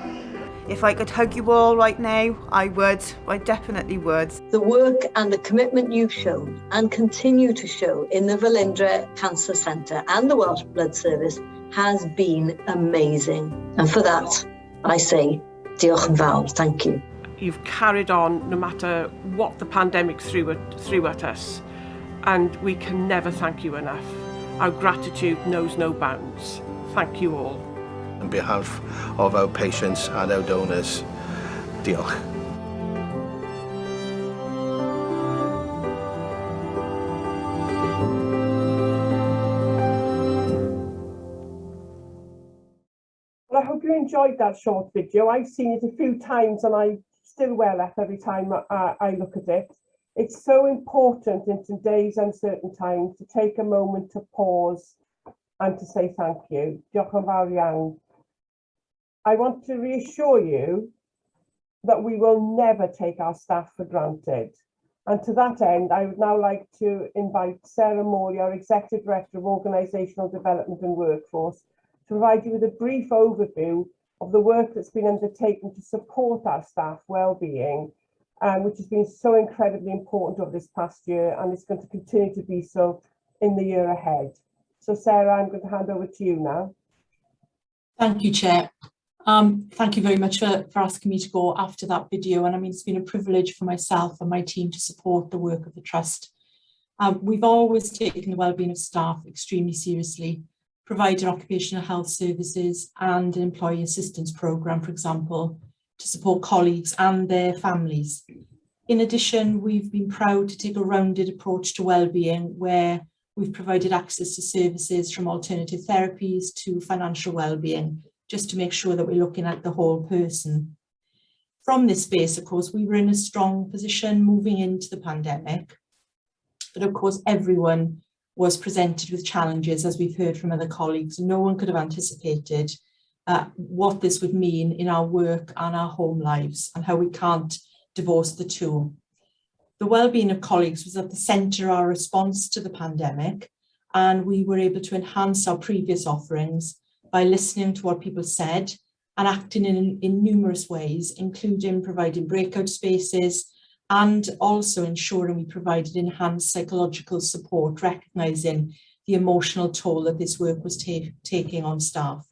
If I could hug you all right now, I would. I definitely would. The work and the commitment you've shown and continue to show in the Velindre Cancer Centre and the Welsh Blood Service has been amazing. And for that, I say, diolch yn fawr, thank you. You've carried on no matter what the pandemic threw at us, and we can never thank you enough. Our gratitude knows no bounds. Thank you all. On behalf of our patients and our donors, diolch. Well, I hope you enjoyed that short video. I've seen it a few times and I still well up every time I look at it. It's so important in today's uncertain times to take a moment to pause and to say thank you. Diolch yn fawr iawn. I want to reassure you that we will never take our staff for granted. And to that end, I would now like to invite Sarah Morley, our Executive Director of Organisational Development and Workforce, to provide you with a brief overview of the work that's been undertaken to support our staff well-being, which has been so incredibly important over this past year, and it's going to continue to be so in the year ahead. So Sarah, I'm going to hand over to you now. Thank you, Chair. Thank you very much for asking me to go after that video. And I mean, it's been a privilege for myself and my team to support the work of the Trust. We've always taken the wellbeing of staff extremely seriously, provided occupational health services and an employee assistance programme, for example, to support colleagues and their families. In addition, we've been proud to take a rounded approach to wellbeing, where we've provided access to services from alternative therapies to financial wellbeing, just to make sure that we're looking at the whole person. From this space, of course, we were in a strong position moving into the pandemic, but of course, everyone was presented with challenges, as we've heard from other colleagues. No one could have anticipated what this would mean in our work and our home lives, and how we can't divorce the two. The wellbeing of colleagues was at the centre of our response to the pandemic, and we were able to enhance our previous offerings by listening to what people said and acting in numerous ways, including providing breakout spaces and also ensuring we provided enhanced psychological support, recognising the emotional toll that this work was taking on staff.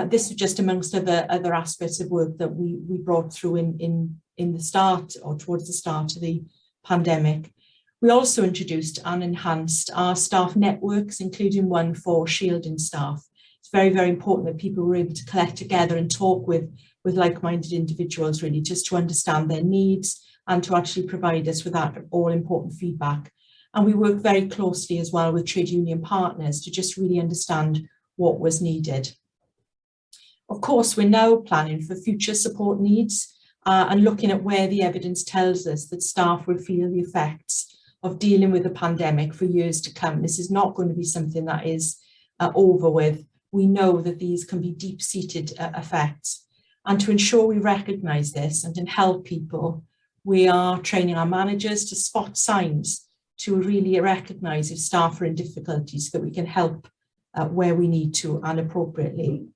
This was just amongst other aspects of work that we brought through in the start, or towards the start of the pandemic. We also introduced and enhanced our staff networks, including one for shielding staff. It's very, very important that people were able to collect together and talk with like-minded individuals, really, just to understand their needs and to actually provide us with that all-important feedback. And we work very closely as well with trade union partners to just really understand what was needed. Of course, we're now planning for future support needs and looking at where the evidence tells us that staff will feel the effects of dealing with the pandemic for years to come. This is not going to be something that is over with. We know that these can be deep-seated effects. And to ensure we recognise this and can help people, we are training our managers to spot signs, to really recognise if staff are in difficulty, so that we can help where we need to and appropriately.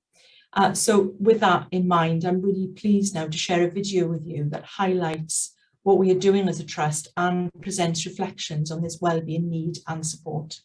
So with that in mind, I'm really pleased now to share a video with you that highlights what we are doing as a trust and presents reflections on this wellbeing need and support.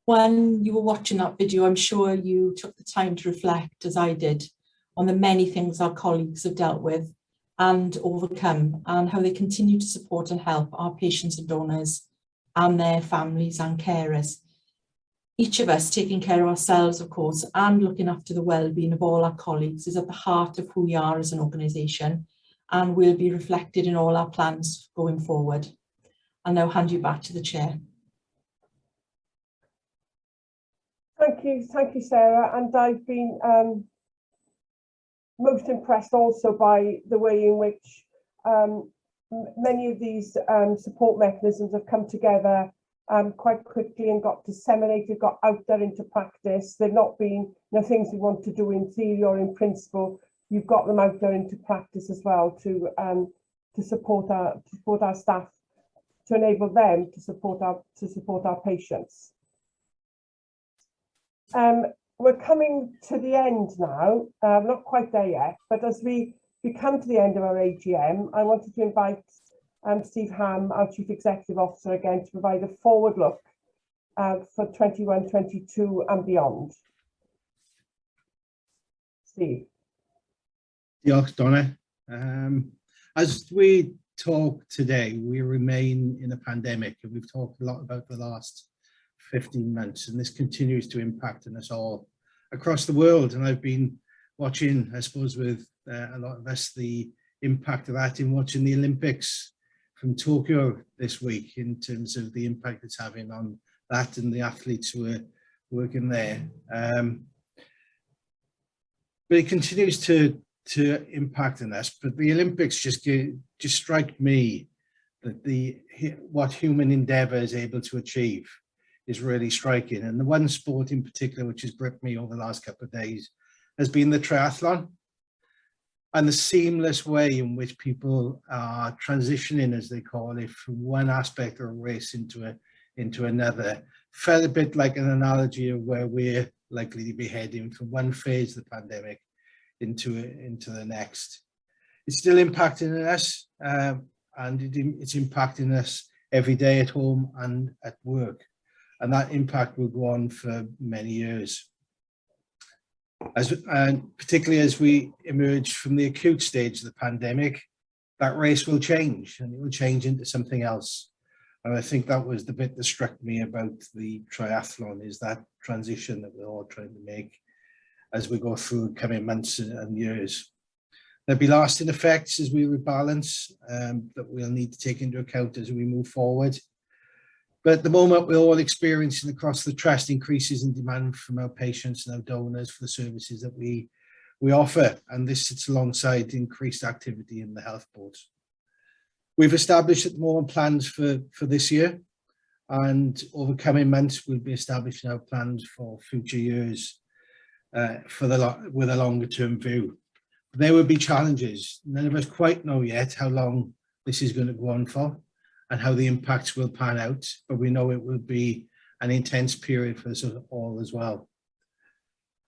When you were watching that video, I'm sure you took the time to reflect, as I did, on the many things our colleagues have dealt with and overcome, and how they continue to support and help our patients and donors and their families and carers. Each of us taking care of ourselves, of course, and looking after the well-being of all our colleagues is at the heart of who we are as an organisation, and will be reflected in all our plans going forward. I'll now hand you back to the chair. Thank you, Sarah. And I've been most impressed also by the way in which many of these support mechanisms have come together quite quickly and got disseminated, got out there into practice. They've not been things we want to do in theory or in principle. You've got them out there into practice as well to support our staff, to enable them to support our patients. We're coming to the end now, not quite there yet, but as we come to the end of our AGM, I wanted to invite Steve Ham, our Chief Executive Officer, again to provide a forward look for 21-22 and beyond. Steve. Diolch, Donna. As we talk today, we remain in a pandemic, and we've talked a lot about the last 15 months, and this continues to impact on us all across the world. And I've been watching, I suppose, with a lot of us, the impact of that in watching the Olympics from Tokyo this week, in terms of the impact it's having on that and the athletes who are working there. But it continues to impact on us. But the Olympics just strike me that what human endeavour is able to achieve is really striking. And the one sport in particular which has gripped me over the last couple of days has been the triathlon, and the seamless way in which people are transitioning, as they call it, from one aspect of a race into another. Felt a bit like an analogy of where we're likely to be heading from one phase of the pandemic into the next. It's still impacting us, and it's impacting us every day at home and at work. And that impact will go on for many years. And particularly as we emerge from the acute stage of the pandemic, that race will change, and it will change into something else. And I think that was the bit that struck me about the triathlon, is that transition that we're all trying to make as we go through coming months and years. There'll be lasting effects as we rebalance that we'll need to take into account as we move forward. But at the moment, we're all experiencing across the trust increases in demand from our patients and our donors for the services that we offer, and this sits alongside increased activity in the health boards. We've established at the moment plans for this year, and over coming months we'll be establishing our plans for future years with a longer term view. There will be challenges. None of us quite know yet how long this is going to go on for and how the impacts will pan out, but we know it will be an intense period for us all as well.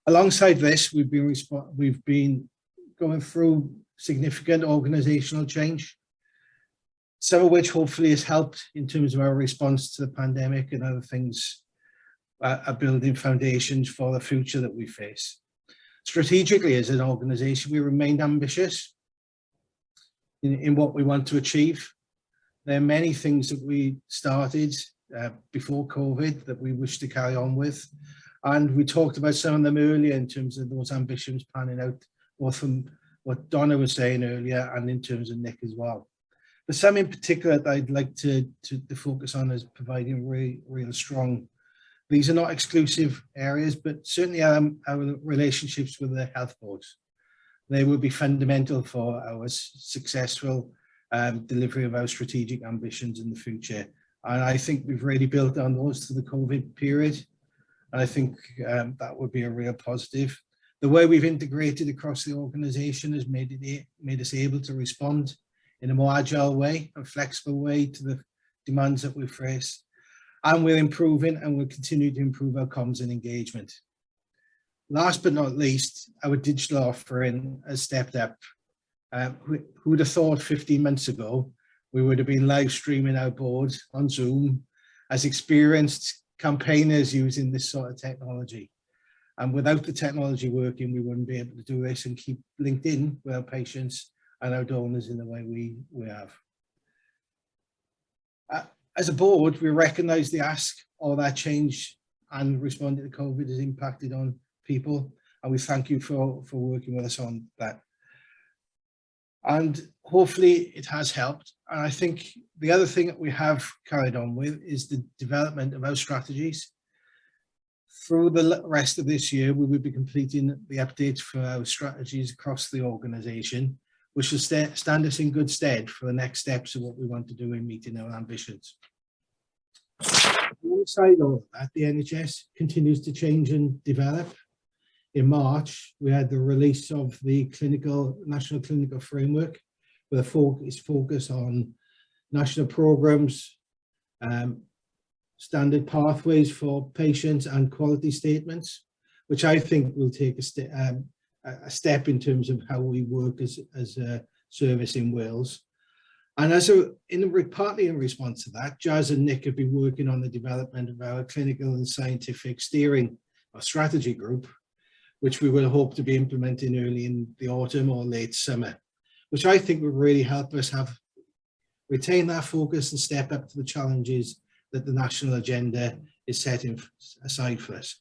Alongside this, we've been going through significant organisational change, some of which hopefully has helped in terms of our response to the pandemic, and other things are building foundations for the future that we face. Strategically, as an organisation, we remained ambitious in what we want to achieve. There are many things that we started before COVID that we wish to carry on with, and we talked about some of them earlier in terms of those ambitions panning out, both from what Donna was saying earlier and in terms of Nick as well. But some in particular that I'd like to focus on as providing real strong. These are not exclusive areas, but certainly our relationships with the health boards. They will be fundamental for our successful delivery of our strategic ambitions in the future. And I think we've really built on those through the COVID period. And I think that would be a real positive. The way we've integrated across the organisation has made us able to respond in a more agile way and flexible way to the demands that we face. And we're improving, and we'll continue to improve our comms and engagement. Last but not least, our digital offering has stepped up. Who would have thought 15 months ago we would have been live streaming our board on Zoom as experienced campaigners using this sort of technology? And without the technology working, we wouldn't be able to do this and keep linked in with our patients and our donors in the way we have. As a board, we recognise the ask of that change and responding to COVID has impacted on people, and we thank you for working with us on that. And hopefully it has helped. And I think the other thing that we have carried on with is the development of our strategies. Through the rest of this year, we will be completing the updates for our strategies across the organisation, which will stand us in good stead for the next steps of what we want to do in meeting our ambitions. Alongside all of that, the NHS continues to change and develop. In March, we had the release of the National Clinical Framework with a focus on national programmes, standard pathways for patients and quality statements, which I think will take a step in terms of how we work as a service in Wales. And partly in response to that, Jazz and Nick have been working on the development of our clinical and scientific steering or strategy group, which we will hope to be implementing early in the autumn or late summer, which I think will really help us retain that focus and step up to the challenges that the national agenda is setting aside for us.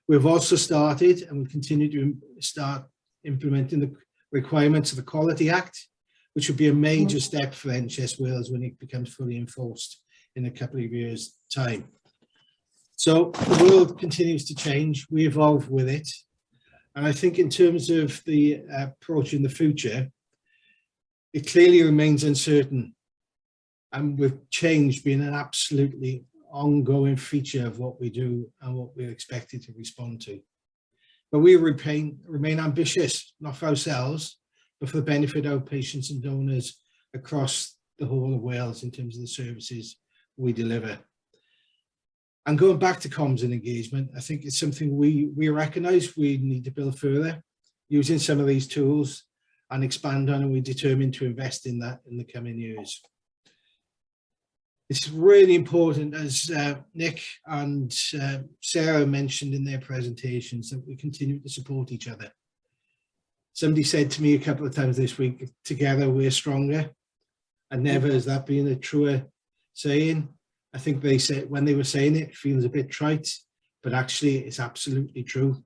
We've also started and we continue to start implementing the requirements of the Quality Act, which would be a major step for NHS Wales when it becomes fully enforced in a couple of years' time. So the world continues to change, we evolve with it. And I think in terms of the approach in the future, it clearly remains uncertain. And with change being an absolutely ongoing feature of what we do and what we're expected to respond to. But we remain ambitious, not for ourselves, but for the benefit of our patients and donors across the whole of Wales in terms of the services we deliver. And going back to comms and engagement, I think it's something we recognise we need to build further, using some of these tools and expand on, and we're determined to invest in that in the coming years. It's really important, as Nick and Sarah mentioned in their presentations, that we continue to support each other. Somebody said to me a couple of times this week, together we're stronger, and never has that been a truer saying. I think they say when they were saying it feels a bit trite, but actually it's absolutely true.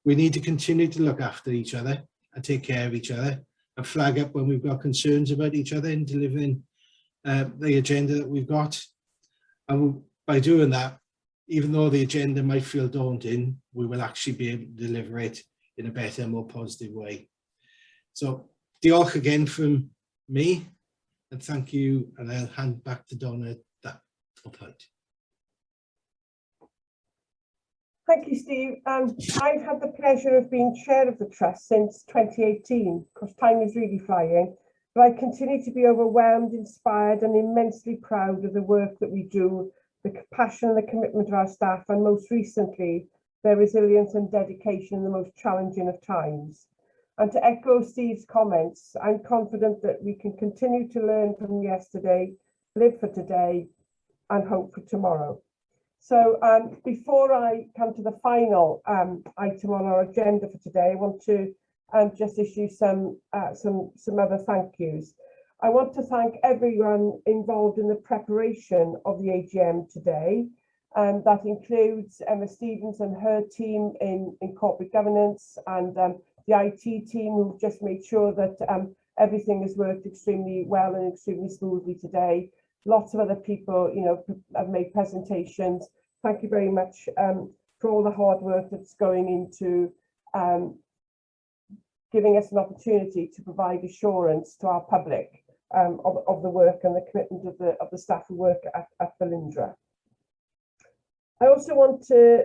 We need to continue to look after each other and take care of each other and flag up when we've got concerns about each other in delivering the agenda that we've got. And by doing that, even though the agenda might feel daunting, we will actually be able to deliver it in a better, more positive way. So, diolch again from me, and thank you, and I'll hand back to Donna at that point. Thank you, Steve. I've had the pleasure of being chair of the Trust since 2018, because time is really flying, but I continue to be overwhelmed, inspired and immensely proud of the work that we do, the passion and the commitment of our staff, and most recently, their resilience and dedication in the most challenging of times. And to echo Steve's comments, I'm confident that we can continue to learn from yesterday, live for today, and hope for tomorrow. So before I come to the final item on our agenda for today, I want to just issue some other thank yous. I want to thank everyone involved in the preparation of the AGM today. That includes Emma Stevens and her team in corporate governance, and the IT team who've just made sure that everything has worked extremely well and extremely smoothly today. Lots of other people, you know, have made presentations. Thank you very much for all the hard work that's going into giving us an opportunity to provide assurance to our public of the work and the commitment of the staff who work at Velindre. I also want to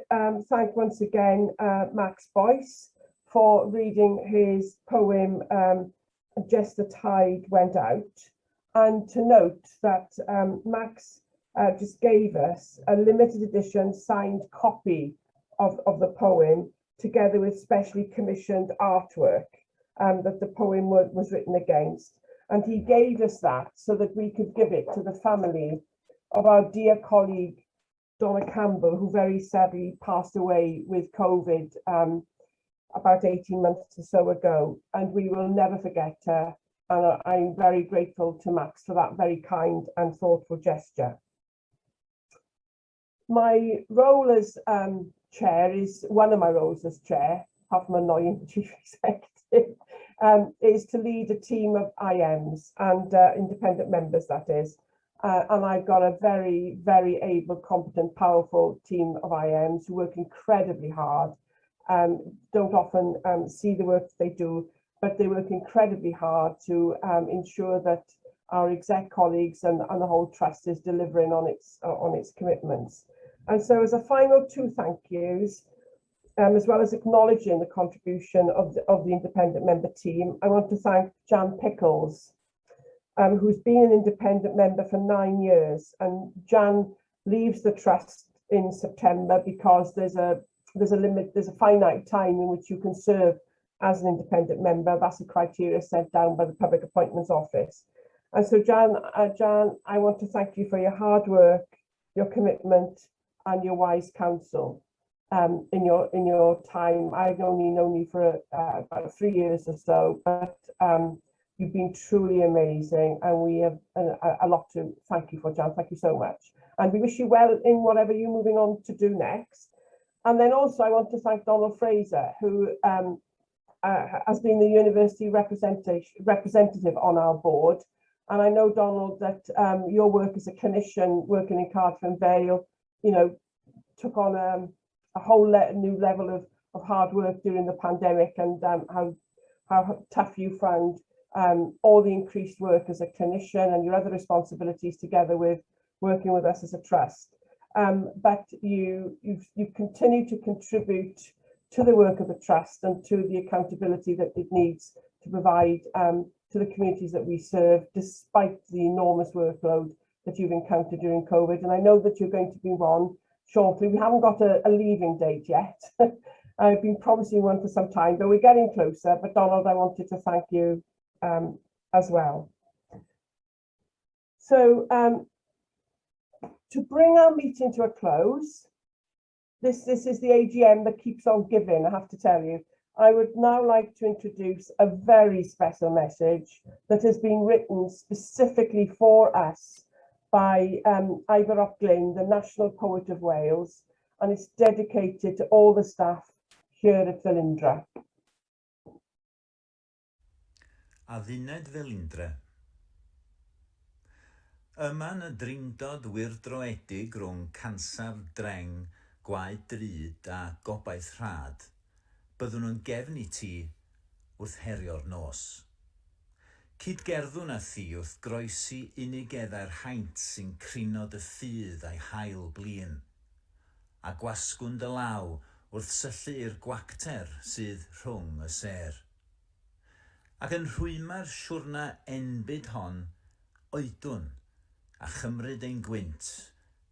thank once again Max Boyce for reading his poem Just the Tide Went Out, and to note that Max just gave us a limited edition signed copy of the poem, together with specially commissioned artwork that the poem was written against. And he gave us that so that we could give it to the family of our dear colleague Donna Campbell, who very sadly passed away with COVID about 18 months or so ago, and we will never forget her. And I'm very grateful to Max for that very kind and thoughtful gesture. My role as chair is, one of my roles as chair, apart from annoying chief executive, is to lead a team of IMs and independent members, that is. And I've got a very, very able, competent, powerful team of IMs who work incredibly hard. Don't often see the work they do, but they work incredibly hard to ensure that our exec colleagues and the whole trust is delivering on its commitments. And so, as a final two thank yous, as well as acknowledging the contribution of the independent member team, I want to thank Jan Pickles, who's been an independent member for 9 years, and Jan leaves the trust in September because there's a finite time in which you can serve as an independent member. That's the criteria set down by the Public Appointments Office. And so Jan, I want to thank you for your hard work, your commitment, and your wise counsel in your time. I've only known you for about 3 years or so, but you've been truly amazing, and we have a lot to thank you for, Jan. Thank you so much. And we wish you well in whatever you're moving on to do next. And then also I want to thank Donald Fraser, who has been the university representative on our board. And I know, Donald, that your work as a clinician working in Cardiff and Vale, you know, took on a whole new level of hard work during the pandemic, and how tough you found all the increased work as a clinician and your other responsibilities together with working with us as a trust. But you've continued to contribute to the work of the trust and to the accountability that it needs to provide to the communities that we serve, despite the enormous workload that you've encountered during COVID. And I know that you're going to be on shortly. We haven't got a leaving date yet. I've been promising one for some time, but we're getting closer. But Donald, I wanted to thank you as well. So to bring our meeting to a close, this is the AGM that keeps on giving, I have to tell you. I would now like to introduce a very special message that has been written specifically for us by Ivor Ocklin, the National Poet of Wales, and it's dedicated to all the staff here at Velindre. Adduned Velindre. Yma'n y drindod wyrdroedig rhwng cansar dreng, gwaed drud a gobaith rhad, byddwn nhw'n gefn I ti wrth herio'r nos. Cydgerddwn a thi wrth groesi unigeddau'r haint sy'n crino dy ffydd a'i hael blin, a gwasgwn dy law wrth syllu'r gwacter sydd rhwng y ser. Ac yn rhwyma'r siwrna enbyd hon, oedwn a chymryd ein gwynt,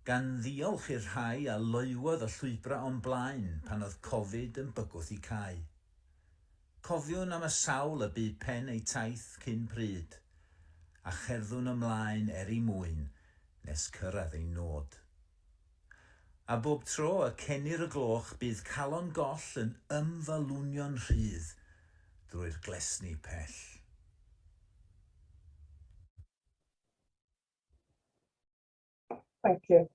gan ddiolch i'r rhai a loewodd y llwybra o'n blaen pan oedd Covid yn bygwth I cau. Cofiwn am y sawl y byd pen ei taith cyn pryd, a cherddwn ymlaen I mwyn nes cyrraedd ein nod. A bob tro y cenir y gloch bydd calon goll yn ymfalwnio'n rhydd drwy'r glesni pell. Thank you.